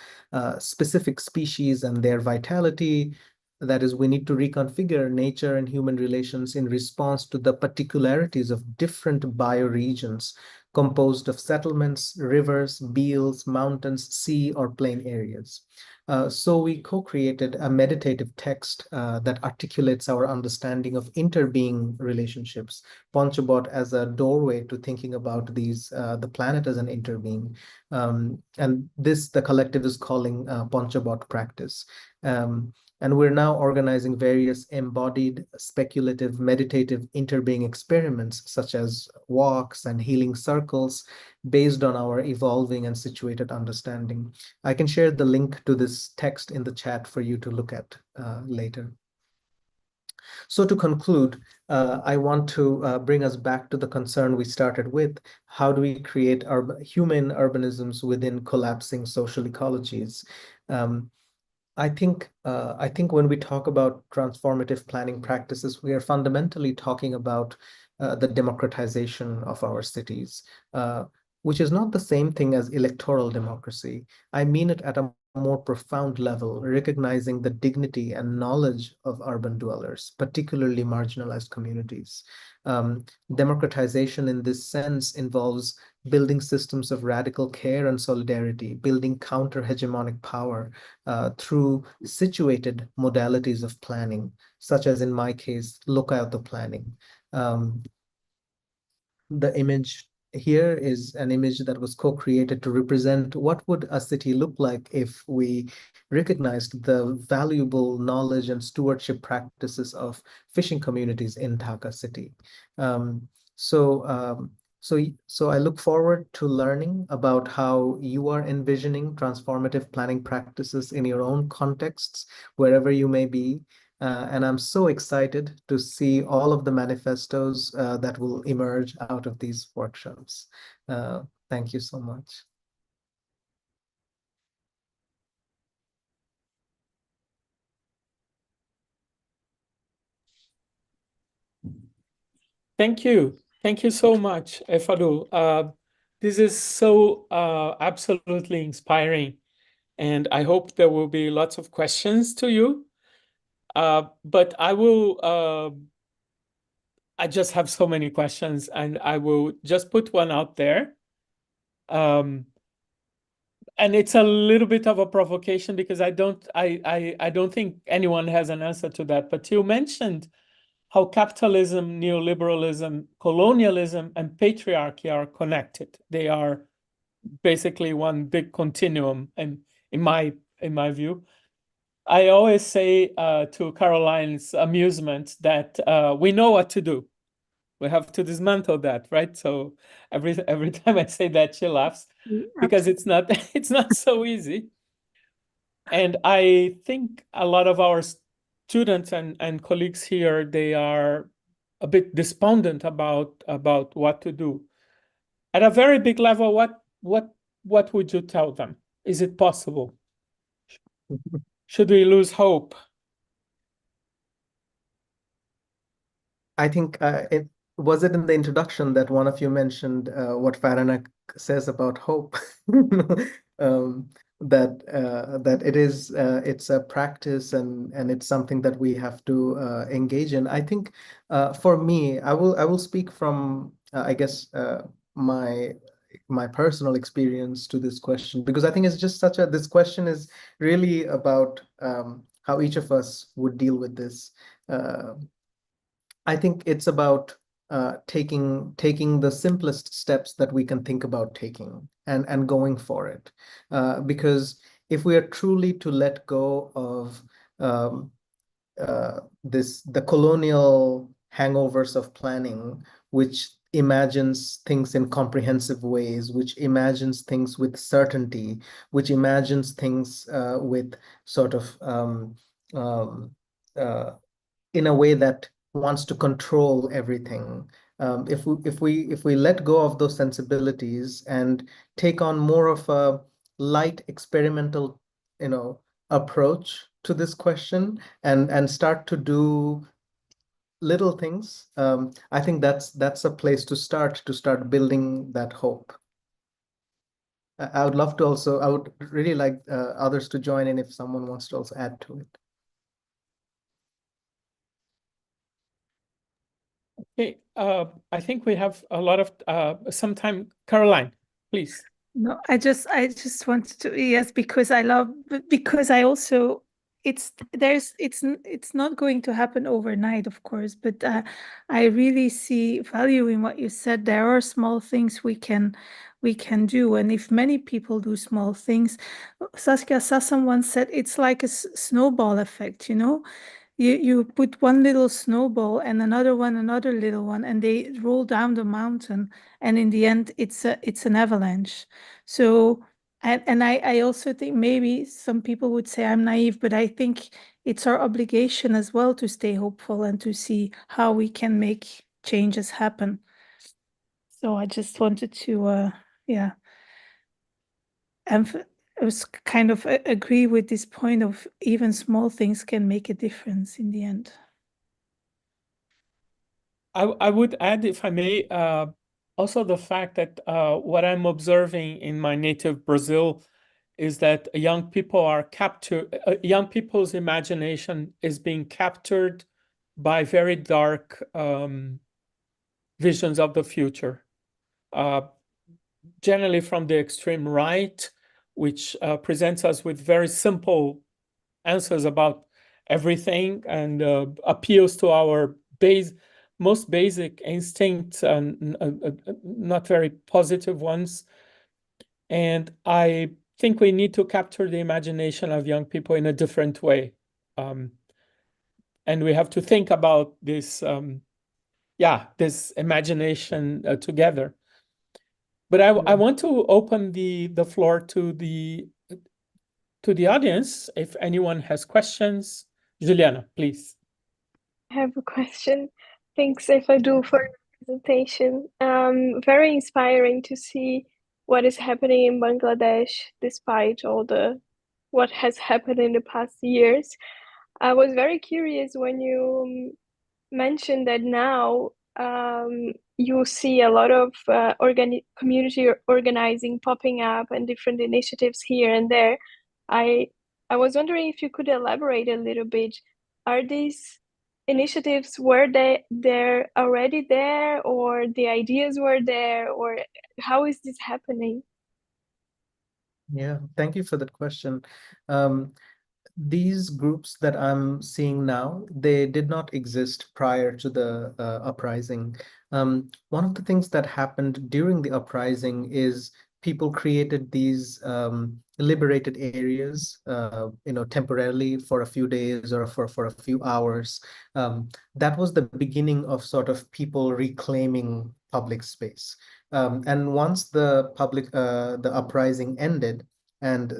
specific species and their vitality. That is, we need to reconfigure nature and human relations in response to the particularities of different bioregions composed of settlements, rivers, beals, mountains, sea, or plain areas. So we co-created a meditative text that articulates our understanding of interbeing relationships, Panchabot as a doorway to thinking about the planet as an interbeing. And this, the collective is calling Panchabot practice. And we're now organizing various embodied, speculative, meditative interbeing experiments, such as walks and healing circles, based on our evolving and situated understanding. I can share the link to this text in the chat for you to look at later. So to conclude, I want to bring us back to the concern we started with. How do we create human urbanisms within collapsing social ecologies? I think when we talk about transformative planning practices, we are fundamentally talking about the democratization of our cities, which is not the same thing as electoral democracy. I mean it at a more profound level, recognizing the dignity and knowledge of urban dwellers, particularly marginalized communities. Democratization in this sense involves building systems of radical care and solidarity, building counter-hegemonic power through situated modalities of planning, such as in my case, Lokayoto planning. The image here is an image that was co-created to represent what would a city look like if we recognized the valuable knowledge and stewardship practices of fishing communities in Dhaka city. So I look forward to learning about how you are envisioning transformative planning practices in your own contexts, wherever you may be. And I'm so excited to see all of the manifestos that will emerge out of these workshops. Thank you so much. Thank you. Thank you so much, Efadul. This is so absolutely inspiring. And I hope there will be lots of questions to you. But I just have so many questions, and I will just put one out there. And it's a little bit of a provocation because I don't think anyone has an answer to that. But you mentioned how capitalism, neoliberalism, colonialism, and patriarchy are connected. They are basically one big continuum, and in my view. I always say to Caroline's amusement that we know what to do. We have to dismantle that, right? So every time I say that, she laughs because it's not so easy. And I think a lot of our students and colleagues here, they are a bit despondent about what to do. At a very big level, what would you tell them? Is it possible? Should we lose hope? I think was it in the introduction that one of you mentioned what Faranak says about hope? That it is it's a practice and it's something that we have to engage in. I think for me, I will speak from I guess my personal experience to this question, because I think it's just this question is really about how each of us would deal with this. I think it's about taking the simplest steps that we can think about taking and going for it. Because if we are truly to let go of the colonial hangovers of planning, which imagines things in comprehensive ways, which imagines things with certainty, which imagines things with sort of in a way that wants to control everything. If we let go of those sensibilities and take on more of a light experimental, approach to this question and start to do little things, I think that's a place to start building that hope. I would love to also, I would really like others to join in if someone wants to also add to it. Okay, I think we have a lot of some time. Caroline, please. No, I just wanted to, yes, because I also, it's not going to happen overnight, of course, but I really see value in what you said. There are small things we can do, and if many people do small things, Saskia Sassen once said it's like a snowball effect, you put one little snowball and another one, another little one, and they roll down the mountain, and in the end it's an avalanche. So and I also think maybe some people would say I'm naive, but I think it's our obligation as well to stay hopeful and to see how we can make changes happen. So I just wanted to I was kind of agree with this point of even small things can make a difference in the end. I would add, if I may, also the fact that what I'm observing in my native Brazil is that young people's imagination is being captured by very dark visions of the future, generally from the extreme right, which presents us with very simple answers about everything and appeals to our most basic instincts and not very positive ones. And I think we need to capture the imagination of young people in a different way. And we have to think about this, this imagination together. But I want to open the floor to the audience. If anyone has questions, Juliana, please. I have a question. Thanks, Efadul, for your presentation. Very inspiring to see what is happening in Bangladesh despite all what has happened in the past years. I was very curious when you mentioned that now you see a lot of community organizing popping up and different initiatives here and there. I was wondering if you could elaborate a little bit. Are these initiatives, were they're already there, or the ideas were there, or how is this happening? Yeah, thank you for that question. These groups that I'm seeing now, they did not exist prior to the uprising. One of the things that happened during the uprising is people created these liberated areas, temporarily for a few days or for a few hours. That was the beginning of sort of people reclaiming public space. And once the uprising ended and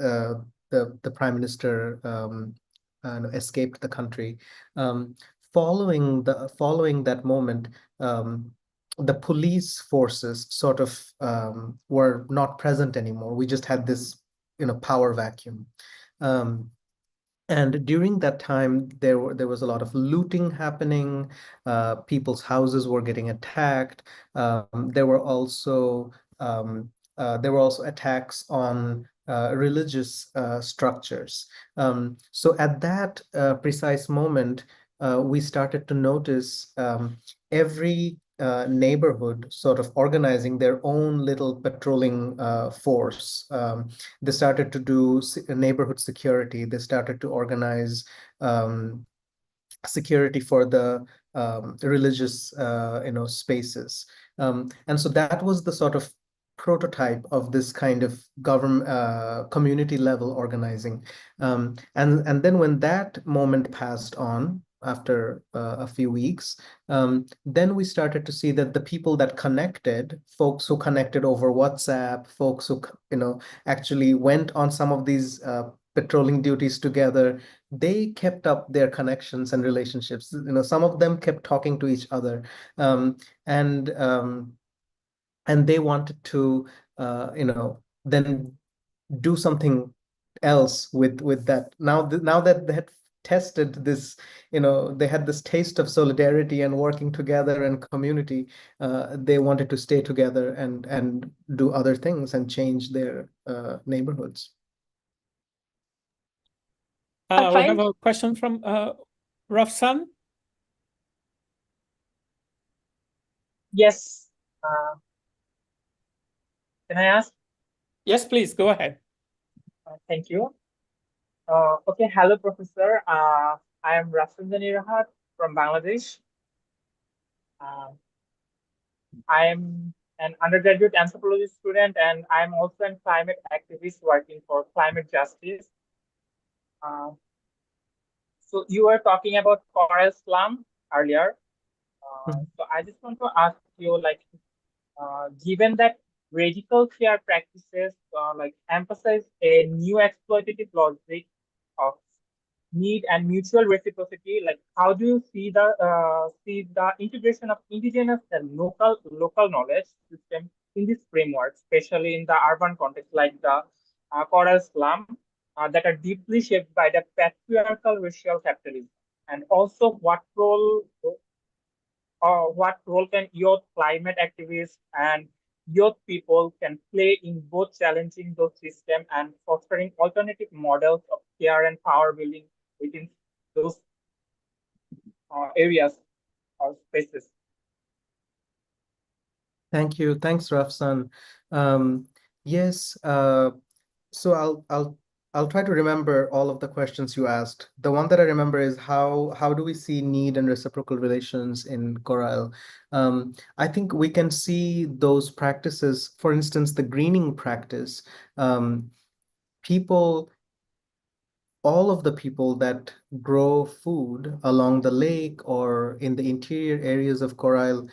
the prime minister escaped the country, following that moment, the police forces sort of were not present anymore. We just had this, power vacuum. And during that time, there was a lot of looting happening. People's houses were getting attacked. There were also attacks on religious structures. So at that precise moment, we started to notice every neighborhood sort of organizing their own little patrolling force. They started to do neighborhood security. They started to organize security for the religious, spaces. And so that was the sort of prototype of this kind of government community level organizing. And then when that moment passed on, after a few weeks, then we started to see that the people that connected, folks who connected over WhatsApp, folks who actually went on some of these patrolling duties together, they kept up their connections and relationships. Some of them kept talking to each other, and they wanted to then do something else with that. Now that they had tested this, they had this taste of solidarity and working together and community, they wanted to stay together and do other things and change their neighborhoods. We have a question from Rafsan. Yes. Can I ask? Yes, please, go ahead. Thank you. Okay, hello, Professor. I am Rafsan Rahat from Bangladesh. I am an undergraduate anthropology student, and I'm also a climate activist working for climate justice. So you were talking about coral slum earlier. So I just want to ask you, like, given that radical care practices emphasize a new exploitative logic of need and mutual reciprocity, like how do you see the integration of indigenous and local knowledge system in this framework, especially in the urban context, like the coral slum, that are deeply shaped by the patriarchal racial capitalism, and also what role can youth climate activists and youth people can play in both challenging those systems and fostering alternative models of care and power building within those areas or spaces? Thank you. Thanks, Rafsan. Yes, so I'll try to remember all of the questions you asked. The one that I remember is how do we see need and reciprocal relations in Coral? I think we can see those practices, for instance, the greening practice. All of the people that grow food along the lake or in the interior areas of Coral,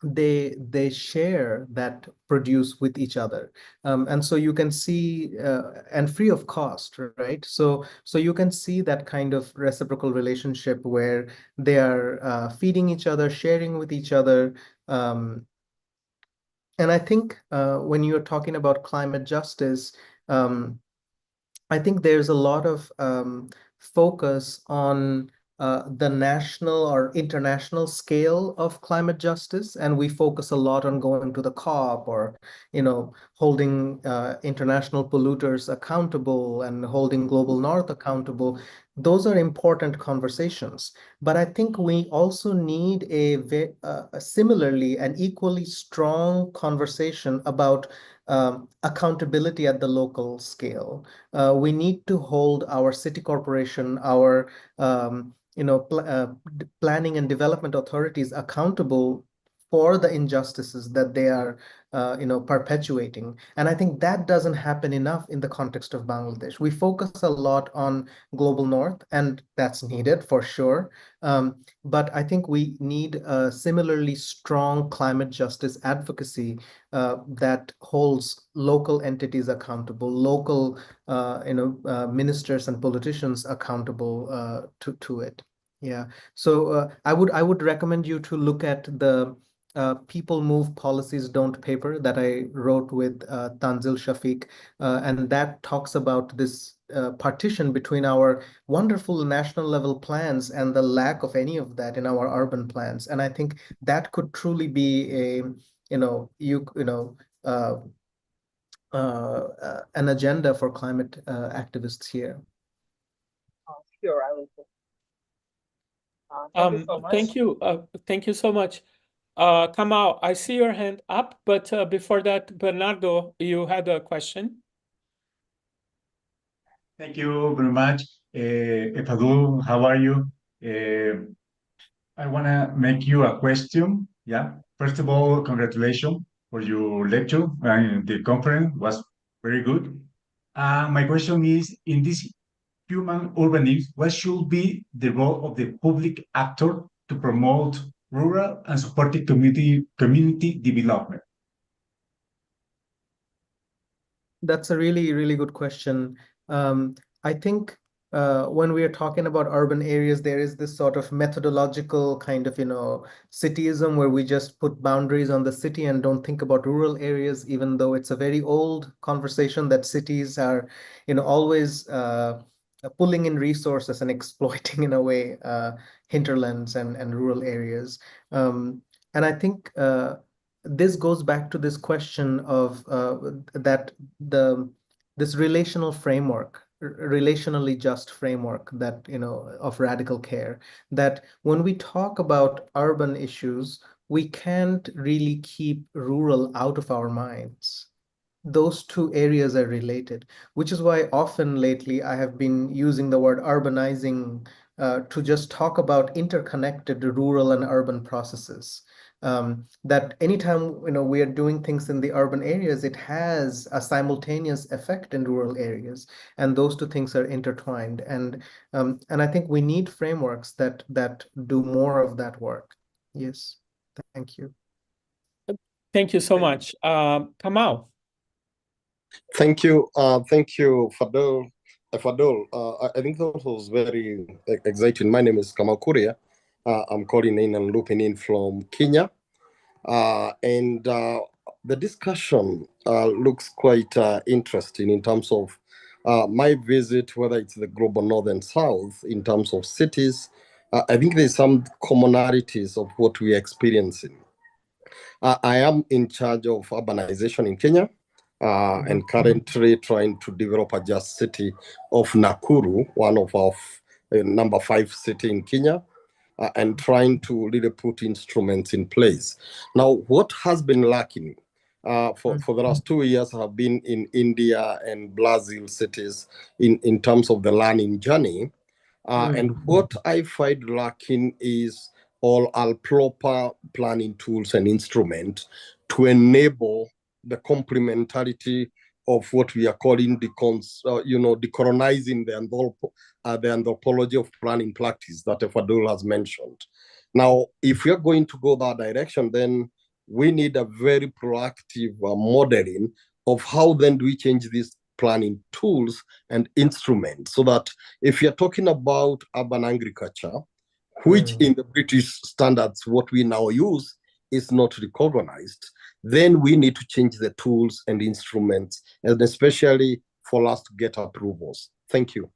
they share that produce with each other, and so you can see and free of cost, right? So you can see that kind of reciprocal relationship where they are feeding each other, sharing with each other, and I think when you're talking about climate justice, I think there's a lot of focus on the national or international scale of climate justice, and we focus a lot on going to the COP or, holding international polluters accountable and holding Global North accountable. Those are important conversations, but I think we also need a similarly and equally strong conversation about accountability at the local scale. We need to hold our city corporation, our planning and development authorities accountable for the injustices that they are perpetuating. And I think that doesn't happen enough in the context of Bangladesh. We focus a lot on Global North, and that's needed for sure. But I think we need a similarly strong climate justice advocacy that holds local entities accountable, local ministers and politicians accountable to it. Yeah. So I would recommend you to look at the People Move Policies Don't paper that I wrote with Tanzil Shafiq, and that talks about this partition between our wonderful national level plans and the lack of any of that in our urban plans. And I think that could truly be a an agenda for climate activists here. Sure, I will. Thank you so much. Thank you so much. Kamal, I see your hand up, but before that, Bernardo, you had a question. Thank you very much. Efadul, how are you? I want to make you a question. Yeah. First of all, congratulations for your lecture. The conference was very good. My question is, in this human urbanism, what should be the role of the public actor to promote rural and supporting community development? That's a really, really good question. I think when we are talking about urban areas, there is this sort of methodological kind of, cityism where we just put boundaries on the city and don't think about rural areas, even though it's a very old conversation that cities are, always pulling in resources and exploiting in a way hinterlands and rural areas. And I think this goes back to this question of that this relational framework, relationally just framework that of radical care. That when we talk about urban issues, we can't really keep rural out of our minds. Those two areas are related, which is why often lately I have been using the word urbanizing to just talk about interconnected rural and urban processes. That anytime we are doing things in the urban areas, it has a simultaneous effect in rural areas, and those two things are intertwined. And I think we need frameworks that do more of that work. Yes, thank you. Thank you so much. Kamal. Thank you, Fadul. I think that was very exciting. My name is Kamal Kuria. I'm calling in and looping in from Kenya. And the discussion looks quite interesting in terms of my visit, whether it's the global north and south, in terms of cities. I think there's some commonalities of what we're experiencing. I am in charge of urbanization in Kenya. And currently trying to develop a just city of Nakuru, one of our number 5 city in Kenya, and trying to really put instruments in place. Now, what has been lacking for the last 2 years, I have been in India and Brazil cities in terms of the learning journey. And what I find lacking is all our proper planning tools and instruments to enable the complementarity of what we are calling decolonizing the anthropology of planning practice that Efadul has mentioned. Now, if we are going to go that direction, then we need a very proactive modeling of how then do we change these planning tools and instruments, so that if you're talking about urban agriculture, which in the British standards, what we now use is not recognized, then we need to change the tools and instruments, and especially for us to get approvals. Thank you.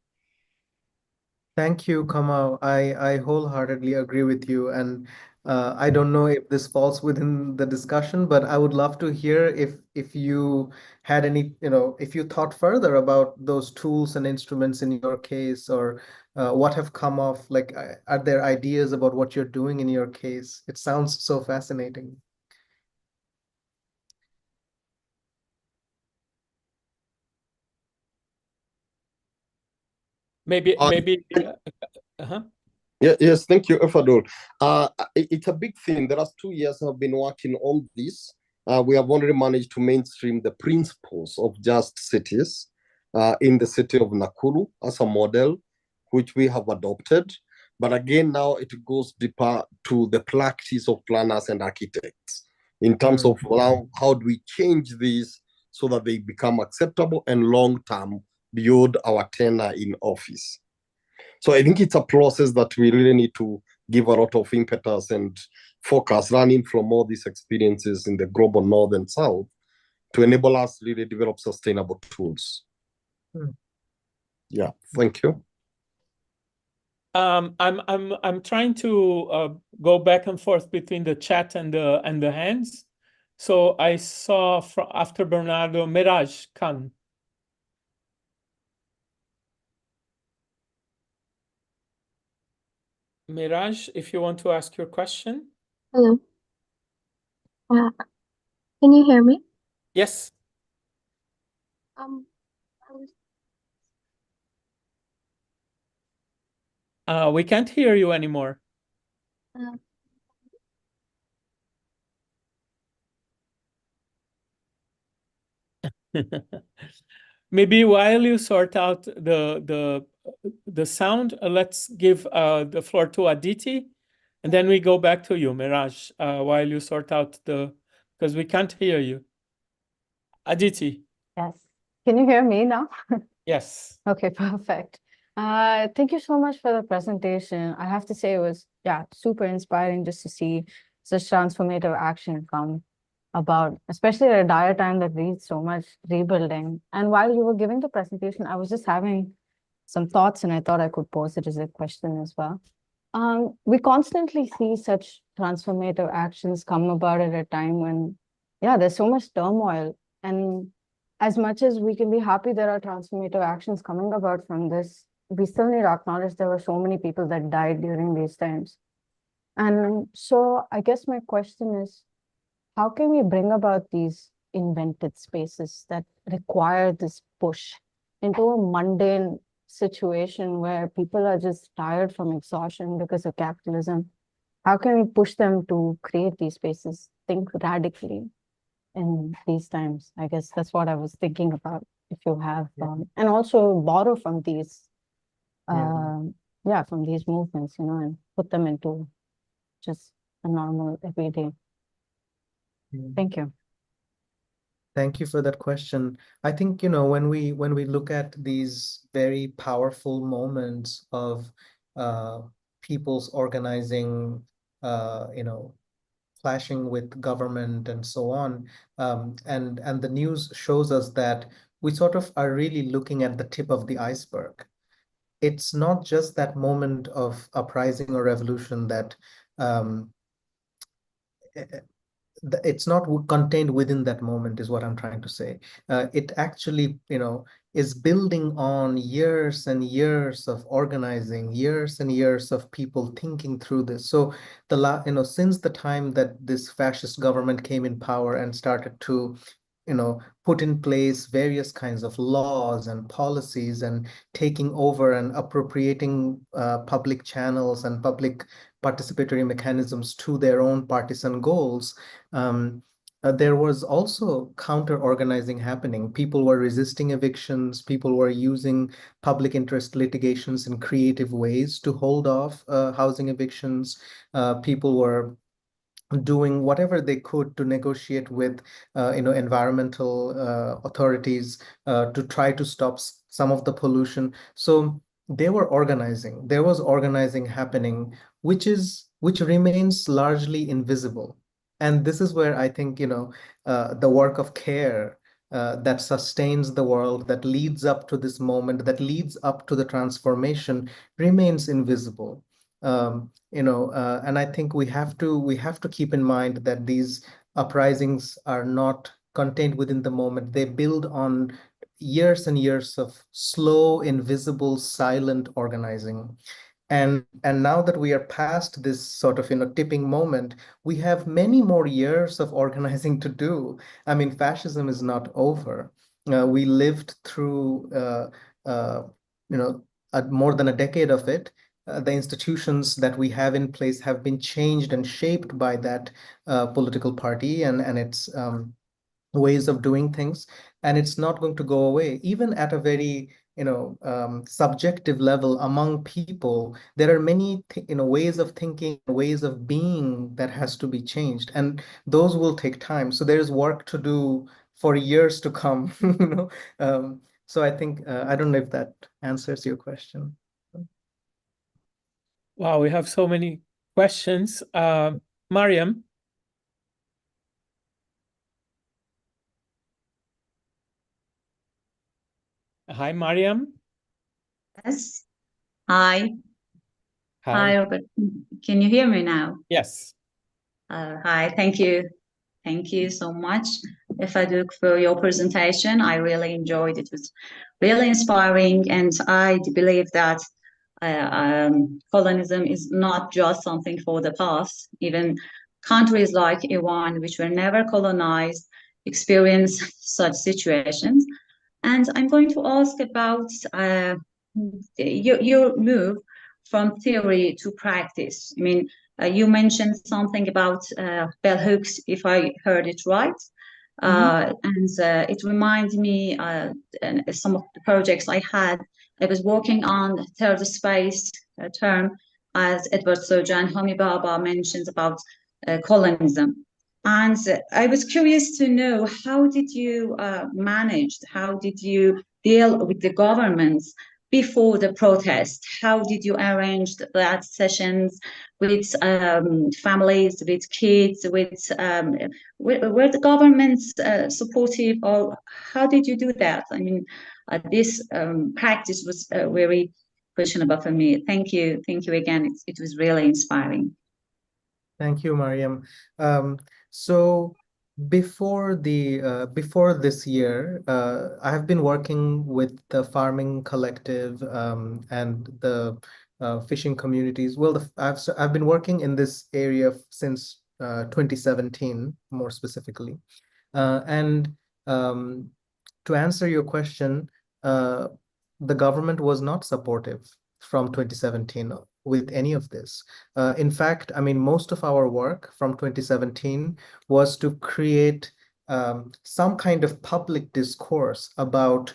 Thank you, Kamal. I wholeheartedly agree with you. And I don't know if this falls within the discussion, but I would love to hear if you had any, if you thought further about those tools and instruments in your case, or what have come off, like, are there ideas about what you're doing in your case? It sounds so fascinating. Maybe. Yes, thank you, Efadul. It's a big thing. The last 2 years I've been working on this. We have already managed to mainstream the principles of just cities in the city of Nakuru as a model, which we have adopted. But again, now it goes deeper to the practice of planners and architects in terms of how do we change these so that they become acceptable and long-term beyond our tenure in office. So I think it's a process that we really need to give a lot of impetus and focus, learning from all these experiences in the global north and south to enable us to really develop sustainable tools. Yeah, thank you. I'm trying to go back and forth between the chat and the hands. So I saw after Bernardo, Miraj Khan. Miraj, if you want to ask your question. Hello. Can you hear me? Yes. We can't hear you anymore. Maybe while you sort out the the sound. Let's give the floor to Aditi, and then we go back to you, Miraj, while you sort out because we can't hear you. Aditi. Yes. Can you hear me now? Yes. Okay, perfect. Thank you so much for the presentation. I have to say it was, super inspiring just to see such transformative action come about, especially at a dire time that needs so much rebuilding. And while you were giving the presentation, I was just having some thoughts, and I thought I could pose it as a question as well. We constantly see such transformative actions come about at a time when, there's so much turmoil. And as much as we can be happy there are transformative actions coming about from this, we still need to acknowledge there were so many people that died during these times. And so I guess my question is, how can we bring about these invented spaces that require this push into a mundane situation where people are just tired from exhaustion because of capitalism? How can we push them to create these spaces, think radically in these times? I guess that's what I was thinking about, if you have, and also borrow from these, from these movements, and put them into just a normal everyday. Thank you. Thank you for that question. I think, when we look at these very powerful moments of people's organizing, clashing with government and so on, and the news shows us that we sort of are really looking at the tip of the iceberg. It's not just that moment of uprising or revolution that it's not contained within that moment, is what I'm trying to say. It actually, is building on years and years of organizing, years and years of people thinking through this. So since the time that this fascist government came in power and started to put in place various kinds of laws and policies and taking over and appropriating public channels and public participatory mechanisms to their own partisan goals, there was also counter-organizing happening. People were resisting evictions. People were using public interest litigations in creative ways to hold off housing evictions. People were doing whatever they could to negotiate with environmental authorities to try to stop some of the pollution. So they were organizing. There was organizing happening, which remains largely invisible. And this is where I think the work of care that sustains the world, that leads up to this moment, that leads up to the transformation, remains invisible. And I think we have to keep in mind that these uprisings are not contained within the moment. They build on years and years of slow, invisible, silent organizing. And now that we are past this sort of tipping moment, we have many more years of organizing to do. I mean, fascism is not over. We lived through more than a decade of it. The institutions that we have in place have been changed and shaped by that political party and its ways of doing things, and it's not going to go away. Even at a very subjective level among people, there are many ways of thinking, ways of being that has to be changed, and those will take time. So there's work to do for years to come. So I think I don't know if that answers your question. Wow, we have so many questions. Mariam. Hi, Mariam. Yes. Hi. Hi. Hi, Robert. Can you hear me now? Yes. Hi, thank you. Thank you so much, Efadul, for your presentation. I really enjoyed it. It was really inspiring, and I believe that colonism is not just something for the past. Even countries like Iran, which were never colonized, experience such situations. And I'm going to ask about your move from theory to practice. I mean, you mentioned something about bell hooks, if I heard it right. And it reminds me some of the projects I had I was working on third space term, as Edward Soja and Homi Bhabha mentioned about colonism. And I was curious to know, how did you manage, how did you deal with the governments before the protest? How did you arrange that sessions with families, with kids, were the governments supportive, or how did you do that? I mean, this practice was very questionable for me. Thank you again. It was really inspiring. Thank you, Mariam. So before this year, I have been working with the farming collective and the fishing communities. Well, I've been working in this area since 2017, more specifically. And to answer your question, the government was not supportive from 2017 with any of this. In fact, I mean, most of our work from 2017 was to create some kind of public discourse about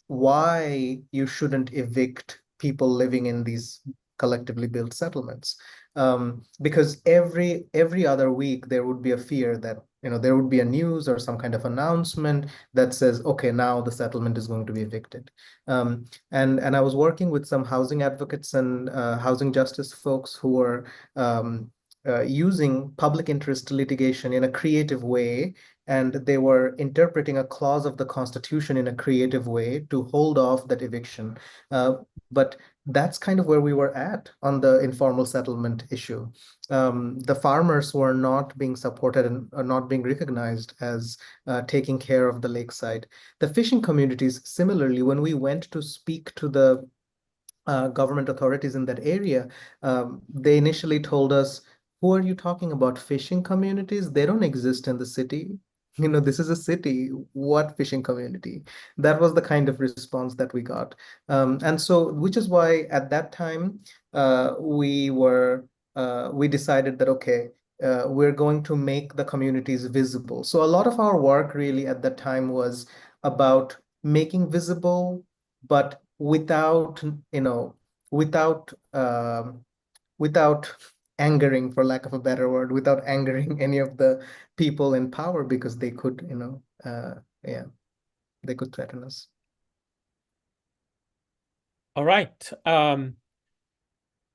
why you shouldn't evict people living in these collectively built settlements. Because every other week there would be a fear that there would be a news or some kind of announcement that says, okay, now the settlement is going to be evicted. And I was working with some housing advocates and housing justice folks who were using public interest litigation in a creative way, and they were interpreting a clause of the Constitution in a creative way to hold off that eviction. But that's kind of where we were at on the informal settlement issue. The farmers were not being supported and not being recognized as taking care of the lakeside. The fishing communities, similarly, when we went to speak to the government authorities in that area, they initially told us, who are you talking about? Fishing communities? They don't exist in the city. This is a city. What fishing community? That was the kind of response that we got. And so, which is why at that time, we decided that, okay, we're going to make the communities visible. So a lot of our work really at that time was about making visible, but without without angering, for lack of a better word, without angering any of the people in power, because they could they could threaten us. All right. I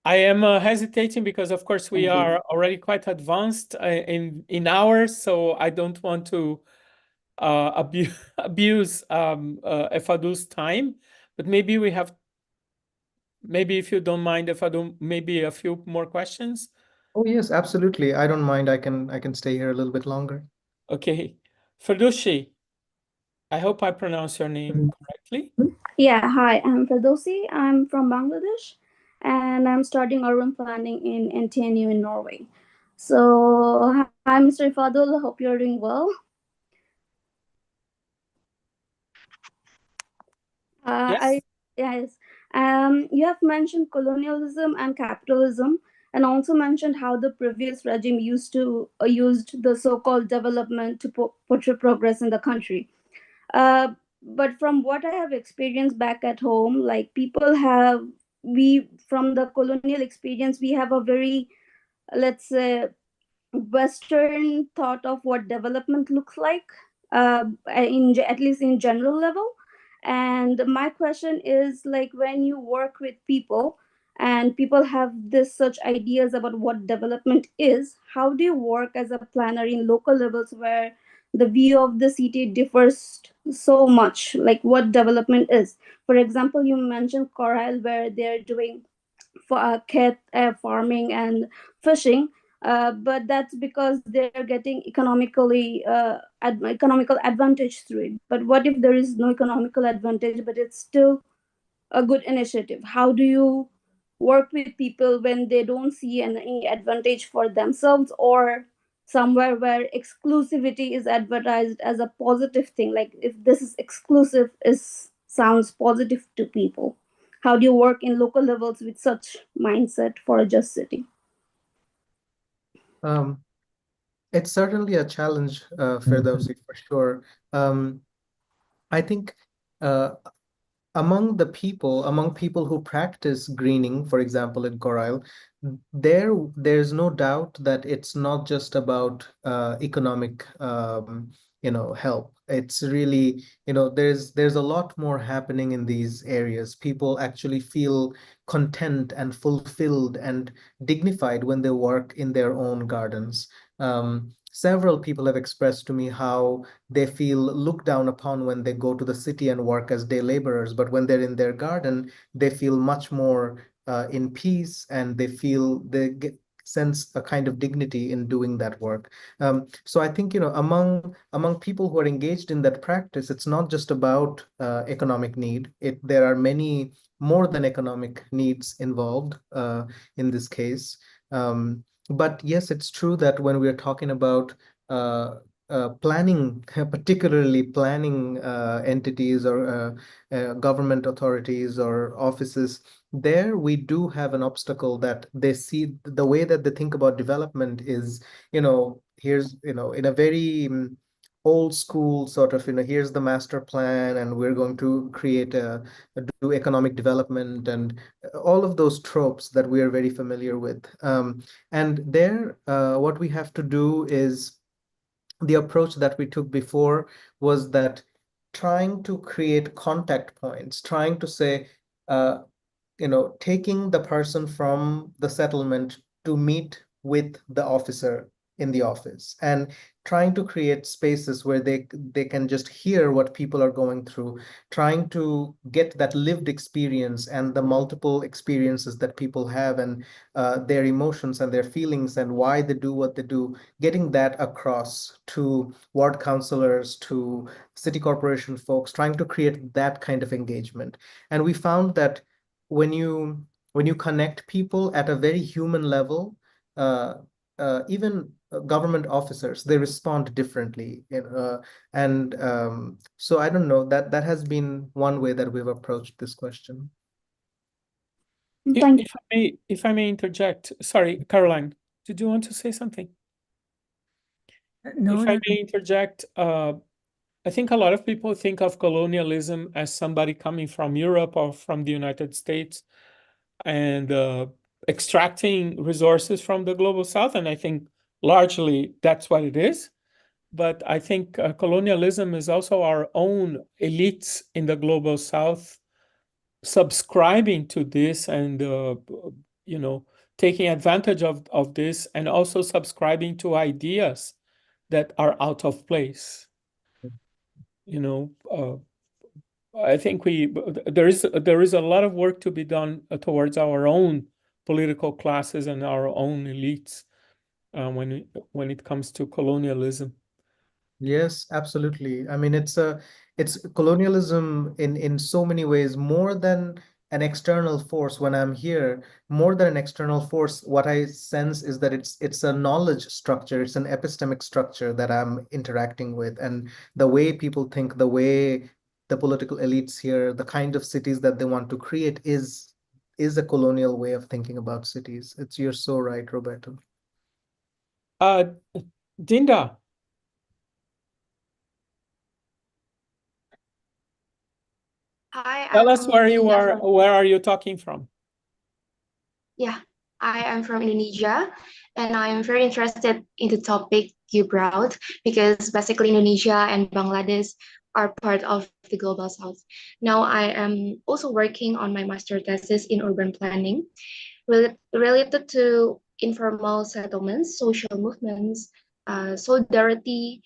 am hesitating because, of course, we are already quite advanced in hours, so I don't want to abuse Efadul's time. But maybe if you don't mind, Efadul, maybe a few more questions. Oh yes, absolutely. I don't mind. I can stay here a little bit longer. Okay, Ferdowsi, I hope I pronounce your name correctly. Yeah, hi, I'm Ferdowsi. I'm from Bangladesh, and I'm studying urban planning in NTNU in Norway. So, hi, Mr. Efadul. Hope you're doing well. Yes. Yes. You have mentioned colonialism and capitalism, and also mentioned how the previous regime used the so-called development to portray progress in the country. But from what I have experienced back at home, like from the colonial experience, we have a very, let's say, Western thought of what development looks like, at least in general level. And my question is, like, when you work with people and people have this such ideas about what development is, how do you work as a planner in local levels where the view of the city differs so much, like what development is? For example, you mentioned Coral, where they're doing cat farming and fishing, but that's because they're getting economical advantage through it. But what if there is no economical advantage, but it's still a good initiative? How do you work with people when they don't see any advantage for themselves, or somewhere where exclusivity is advertised as a positive thing? Like, if this is exclusive, is sounds positive to people. How do you work in local levels with such mindset for a just city? It's certainly a challenge, Ferdowsi, for sure. I think among people who practice greening, for example, in Coral, there's no doubt that it's not just about economic help. It's really, there's a lot more happening in these areas. People actually feel content and fulfilled and dignified when they work in their own gardens. Several people have expressed to me how they feel looked down upon when they go to the city and work as day laborers, but when they're in their garden, they feel much more in peace, and they sense a kind of dignity in doing that work. So I think, among people who are engaged in that practice, it's not just about economic need. There are many more than economic needs involved in this case. But yes, it's true that when we are talking about planning, particularly planning entities or government authorities or offices, there we do have an obstacle that they see. The way that they think about development is, here's, in a very old school sort of, here's the master plan, and we're going to create do economic development, and all of those tropes that we are very familiar with. And there, what we have to do is, the approach that we took before was that trying to create contact points, trying to say, uh, taking the person from the settlement to meet with the officer in the office, and trying to create spaces where they can just hear what people are going through, trying to get that lived experience and the multiple experiences that people have, and their emotions and their feelings and why they do what they do, getting that across to ward councillors, to city corporation folks, trying to create that kind of engagement. And we found that when you connect people at a very human level, even government officers, they respond differently. And so I don't know, that has been one way that we've approached this question. Thank If I may interject, sorry, Caroline, did you want to say something? No, If I may interject, I think a lot of people think of colonialism as somebody coming from Europe or from the United States and extracting resources from the global south. And I think largely that's what it is. But I think colonialism is also our own elites in the global south subscribing to this and, taking advantage of this, and also subscribing to ideas that are out of place. I think there is a lot of work to be done towards our own political classes and our own elites when it comes to colonialism. Yes, absolutely. I mean, it's colonialism in so many ways, more than an external force. When I'm here, more than an external force, what I sense is that it's a knowledge structure, it's an epistemic structure that I'm interacting with, and the way people think, the way the political elites here, the kind of cities that they want to create is a colonial way of thinking about cities. You're so right, Roberto. Dinda. Hi, Tell I'm us where you Dinda are. Where are you talking from? Yeah, I am from Indonesia, and I'm very interested in the topic you brought because basically Indonesia and Bangladesh are part of the global south. Now I am also working on my master thesis in urban planning related to informal settlements, social movements, solidarity,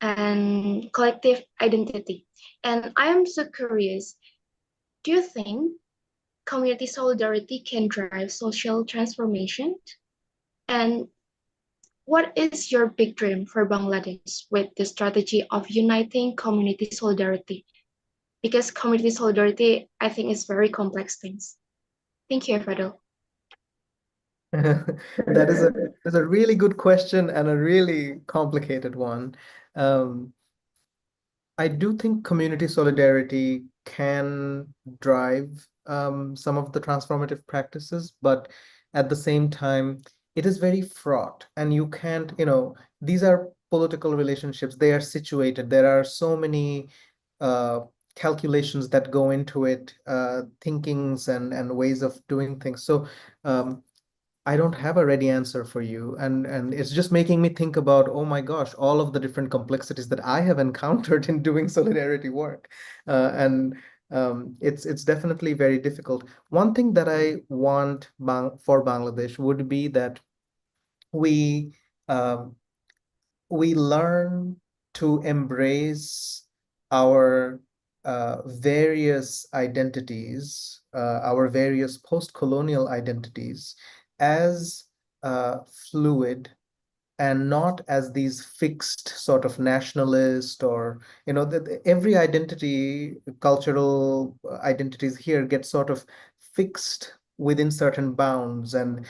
and collective identity. And I am so curious, do you think community solidarity can drive social transformation? And what is your big dream for Bangladesh with the strategy of uniting community solidarity? Because community solidarity, I think, is very complex things. Thank you, Efadul. That's a really good question and a really complicated one. I do think community solidarity can drive some of the transformative practices, but at the same time, it is very fraught, and you can't, these are political relationships, they are situated. There are so many calculations that go into it, thinkings and ways of doing things. So I don't have a ready answer for you. And it's just making me think about, oh my gosh, all of the different complexities that I have encountered in doing solidarity work. And it's definitely very difficult. One thing that I want for Bangladesh would be that we um, we learn to embrace our various identities, our various post-colonial identities as fluid and not as these fixed sort of nationalist or, every identity, cultural identities here get sort of fixed within certain bounds, and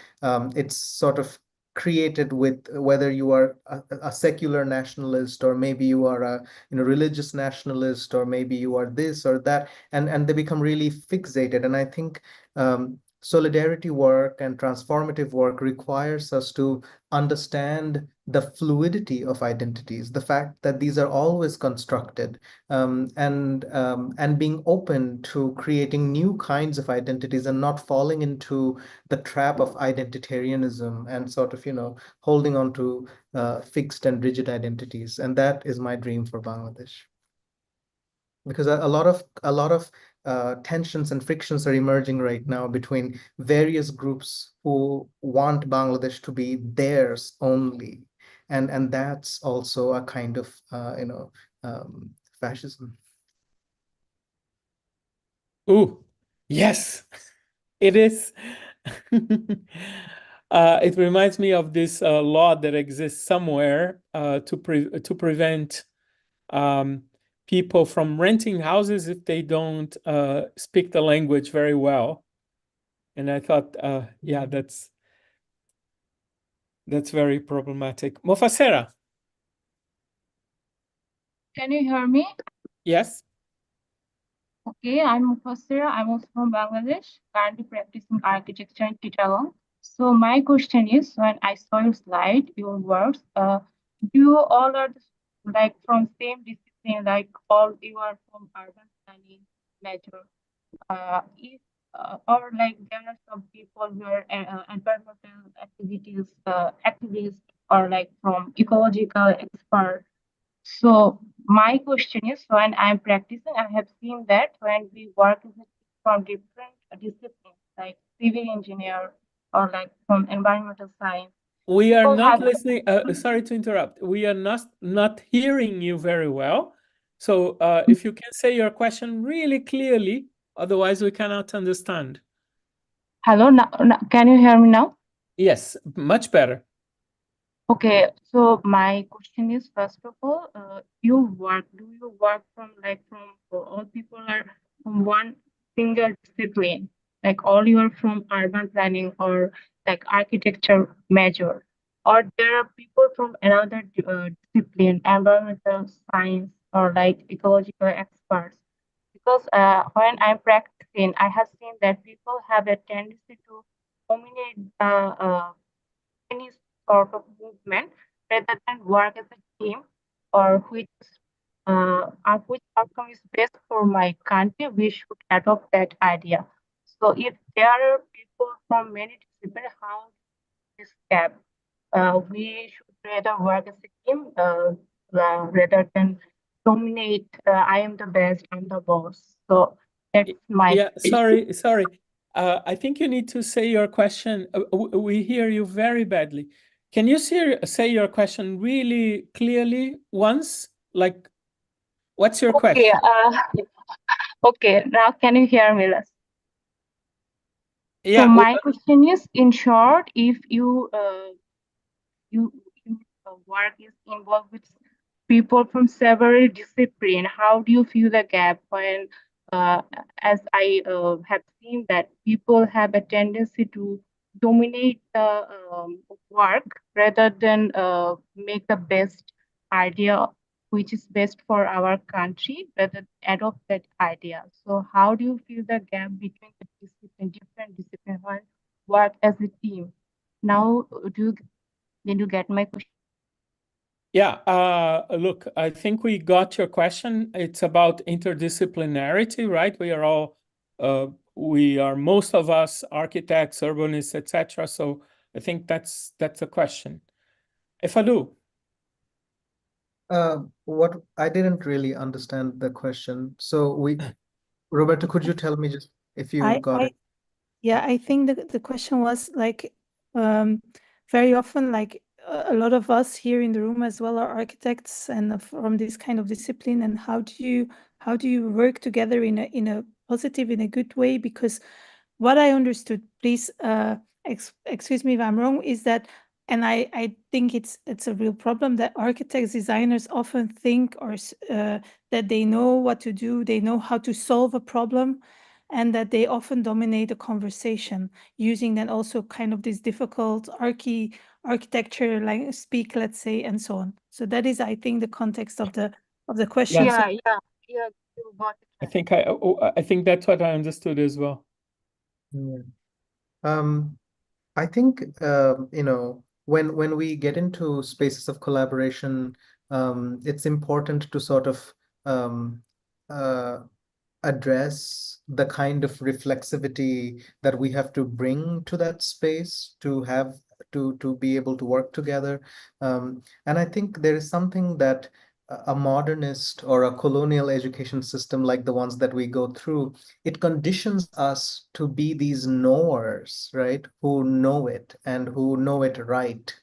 it's sort of created with whether you are a secular nationalist, or maybe you are a religious nationalist, or maybe you are this or that, and they become really fixated. And I think solidarity work and transformative work requires us to understand the fluidity of identities, the fact that these are always constructed, and being open to creating new kinds of identities and not falling into the trap of identitarianism and sort of, holding on to fixed and rigid identities. And that is my dream for Bangladesh. Because a lot of tensions and frictions are emerging right now between various groups who want Bangladesh to be theirs only, and that's also a kind of fascism. Ooh, yes, it is. It reminds me of this law that exists somewhere to prevent people from renting houses if they don't speak the language very well. And I thought, yeah, that's very problematic. Mofasera. Can you hear me? Yes. Okay, I'm Mufasira. I'm also from Bangladesh, currently practicing architecture in Chittagong. So my question is, when I saw your slide, your words, you all are like from same discipline, like all you are from urban planning major. If or like there are some people who are environmental activists, or like from ecological expert. So my question is, when I'm practicing, I have seen that when we work from different disciplines, like civil engineer or like from environmental science, We are people not have listening. Sorry to interrupt. We are not hearing you very well. So if you can say your question really clearly, otherwise we cannot understand. Hello, now, can you hear me now? Yes, much better. Okay, so my question is, first of all, do you work from all people are from one single discipline, like all you are from urban planning or like architecture major, or there are people from another discipline, environmental science or like ecological experts? Because when I'm practicing, I have seen that people have a tendency to dominate any sort of movement rather than work as a team, or which outcome is best for my country, we should adopt that idea. So if there are people from many disciplines, how this gap? We should rather work as a team rather than dominate. I am the best, I'm the boss. So that's my Yeah, sorry. I think you need to say your question. We hear you very badly. Can you say your question really clearly once? Like, what's your Okay. question? Okay. Now can you hear me? Yeah. So my question is, in short, if you work is involved with people from several disciplines, how do you fill the gap when, as I have seen that people have a tendency to dominate the work rather than make the best idea which is best for our country, rather than adopt that idea. So how do you fill the gap between the different disciplines when work as a team? Now, did you get my question? Yeah, look, I think we got your question. It's about interdisciplinarity, right? We are most of us architects, urbanists, etc. So I think that's a question. Efadul. What I didn't really understand the question. So Roberto, could you tell me just if you got it? Yeah, I think the question was like very often like a lot of us here in the room as well are architects and from this kind of discipline, and how do you work together in a positive, in a good way? Because what I understood, please excuse me if I'm wrong, is that, and I think it's a real problem, that architects, designers often think that they know what to do, they know how to solve a problem, and that they often dominate the conversation, using then also kind of this difficult architecture like speak, let's say, and so on. So that is, I think, the context of the question. Yeah, you got it. I think that's what I understood as well. Yeah. I think when we get into spaces of collaboration, it's important to sort of address the kind of reflexivity that we have to bring to that space to have to be able to work together. And I think there is something that a modernist or a colonial education system like the ones that we go through, it conditions us to be these knowers, right? Who know it and who know it right.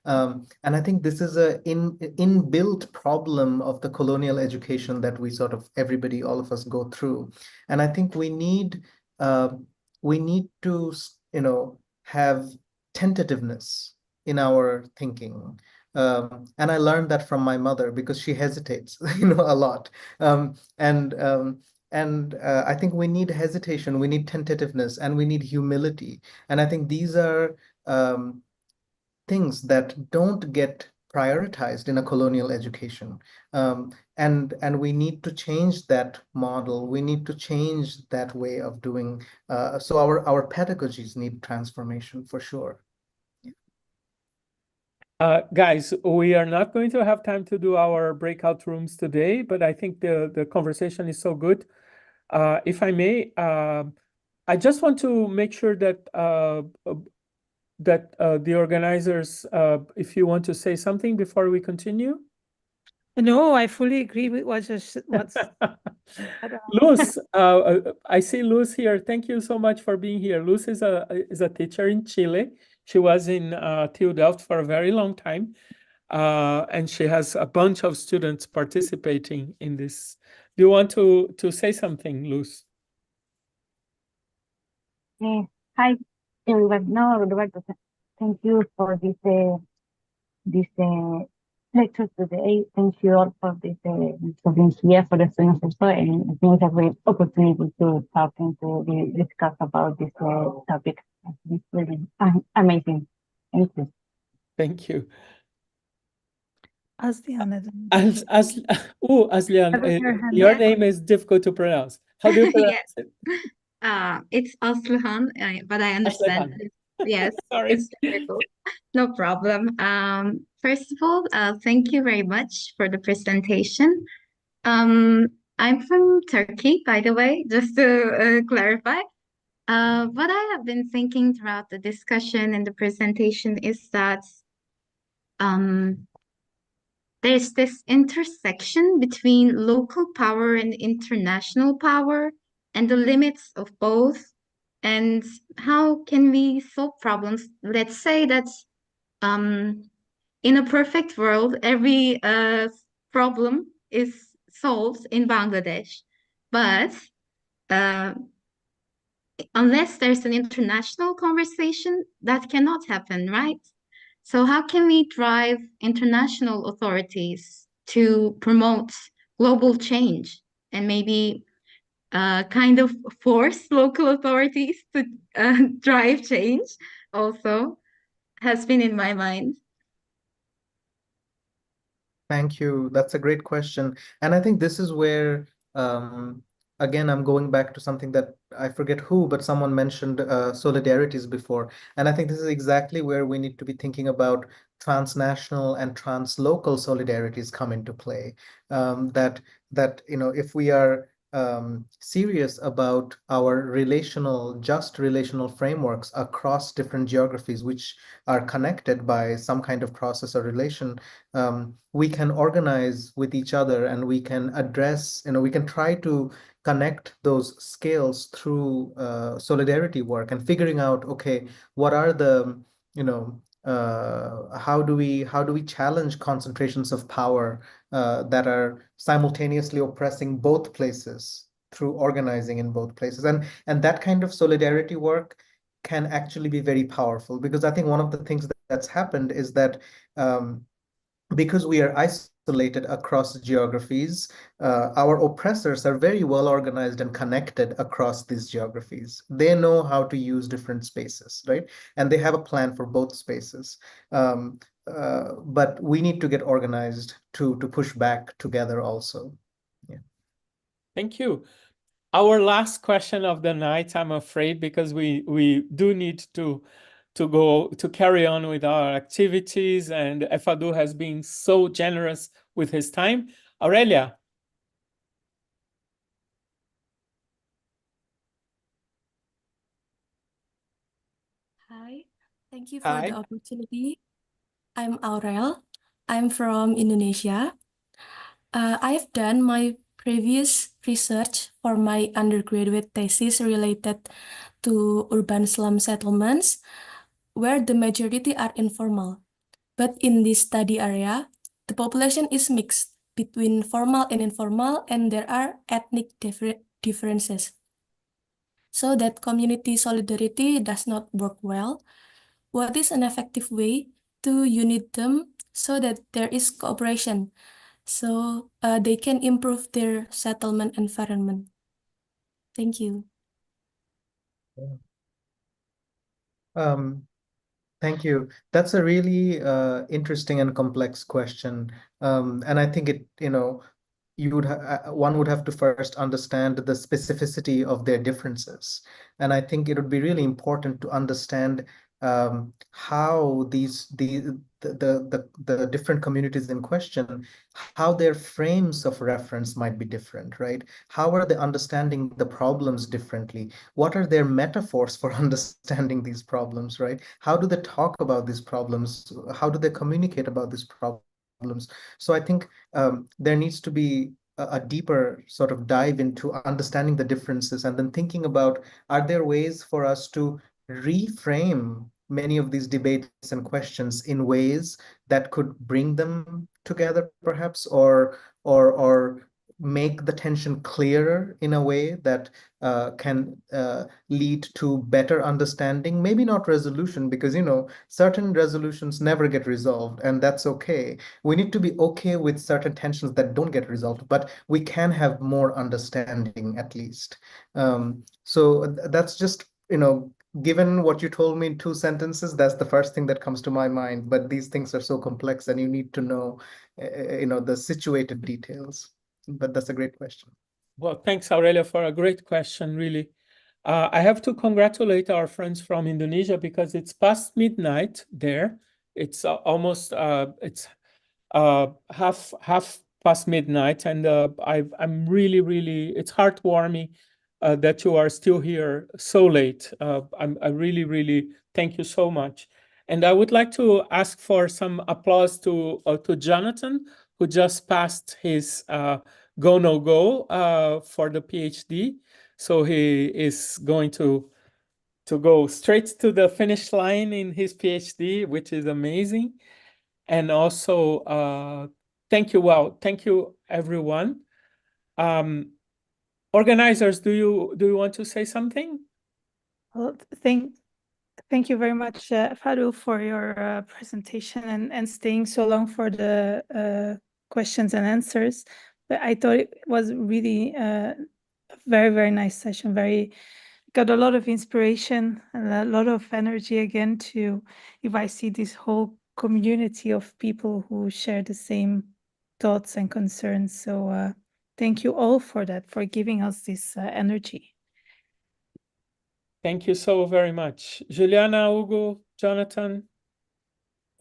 And I think this is a inbuilt problem of the colonial education that we sort of all of us go through. And I think we need to, have tentativeness in our thinking. And I learned that from my mother because she hesitates, a lot. And I think we need hesitation, we need tentativeness, and we need humility. And I think these are things that don't get prioritized in a colonial education. And we need to change that model. We need to change that way of doing. So our pedagogies need transformation for sure. Guys, we are not going to have time to do our breakout rooms today, but I think the conversation is so good. If I may, I just want to make sure that the organizers, if you want to say something before we continue. No, I fully agree with what's Luz, I see Luz here. Thank you so much for being here. Luz is a teacher in Chile. She was in TU Delft for a very long time, and she has a bunch of students participating in this. Do you want to say something, Luz? Hi, everyone. No, Roberto, thank you for this lecture today. Thank you all for this for being here, for the students also, and I think it's a great opportunity to talk and to discuss about this topic. It's really amazing. Thank you. Thank you. Aslian, Aslian, your name is difficult to pronounce. How do you pronounce it? It's Asluhan, but I understand. Yes, Sorry. it's difficult. No problem. First of all, thank you very much for the presentation. I'm from Turkey, by the way, just to clarify. What I have been thinking throughout the discussion and the presentation is that there's this intersection between local power and international power, and the limits of both, and how can we solve problems. Let's say that in a perfect world, every problem is solved in Bangladesh, but unless there's an international conversation, that cannot happen, right? So how can we drive international authorities to promote global change and maybe kind of force local authorities to drive change also has been in my mind. Thank you. That's a great question. And I think this is where again, I'm going back to something that I forget who, but someone mentioned solidarities before. And I think this is exactly where we need to be thinking about transnational and translocal solidarities come into play. That if we are serious about our just relational frameworks across different geographies, which are connected by some kind of process or relation, we can organize with each other and we can address, we can try to connect those scales through solidarity work and figuring out, okay, what are the, how do we challenge concentrations of power that are simultaneously oppressing both places through organizing in both places, and that kind of solidarity work can actually be very powerful, because I think one of the things that's happened is that because we are isolated across geographies, our oppressors are very well organized and connected across these geographies. They know how to use different spaces, right? And they have a plan for both spaces. But we need to get organized to push back together also. Yeah. Thank you. Our last question of the night, I'm afraid, because we do need to go to carry on with our activities, and Efadul has been so generous with his time. Aurelia. Hi, thank you for Hi. the opportunity. I'm Aurel. I'm from Indonesia. I've done my previous research for my undergraduate thesis related to urban slum settlements, where the majority are informal. But in this study area, the population is mixed between formal and informal, and there are ethnic differences. So that community solidarity does not work well. What is an effective way to unite them so that there is cooperation, so they can improve their settlement environment? Thank you. Thank you. That's a really interesting and complex question. And I think one would have to first understand the specificity of their differences. And I think it would be really important to understand how the different communities in question, how their frames of reference might be different, right? How are they understanding the problems differently? What are their metaphors for understanding these problems, right? How do they talk about these problems? How do they communicate about these problems? So I think there needs to be a deeper sort of dive into understanding the differences and then thinking about, are there ways for us to reframe many of these debates and questions in ways that could bring them together, perhaps, or make the tension clearer in a way that can lead to better understanding, maybe not resolution, because certain resolutions never get resolved, and that's okay. We need to be okay with certain tensions that don't get resolved, but we can have more understanding at least. So that's just, given what you told me in 2 sentences, that's the first thing that comes to my mind. But these things are so complex, and you need to know, the situated details. But that's a great question. Well, thanks, Aurelia, for a great question, really. I have to congratulate our friends from Indonesia because it's past midnight there. It's almost half past midnight, and I'm really, it's heartwarming that you are still here so late. I really thank you so much. And I would like to ask for some applause to Jonathan, who just passed his go no go for the PhD. So he is going to go straight to the finish line in his PhD, which is amazing. And also thank you. Well, thank you, everyone. Organizers, do you want to say something? Well, thank you very much, Efadul, for your presentation and staying so long for the questions and answers. But I thought it was really a very nice session. Got a lot of inspiration and a lot of energy again if I see this whole community of people who share the same thoughts and concerns. So Thank you all for that, for giving us this energy. Thank you so very much. Juliana, Hugo, Jonathan.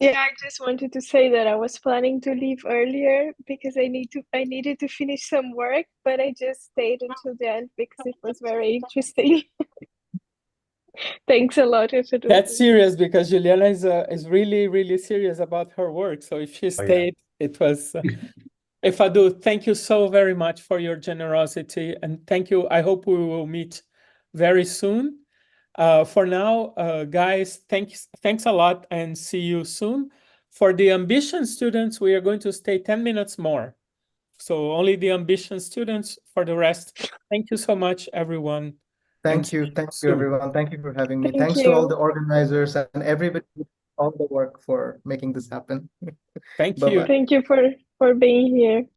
Yeah, I just wanted to say that I was planning to leave earlier because I needed to finish some work, but I just stayed until the end because it was very interesting. Thanks a lot, Efadul. That's serious because Juliana is really, really serious about her work. So if she stayed, it was... Efadul, thank you so very much for your generosity. And thank you. I hope we will meet very soon. For now, guys, thanks a lot and see you soon. For the Ambition students, we are going to stay 10 minutes more. So only the Ambition students. For the rest, thank you so much, everyone. Thank you, everyone. Thank you for having me. Thanks you. to all the organizers and everybody, all the work for making this happen. Thank Bye-bye. you. Thank you for being here.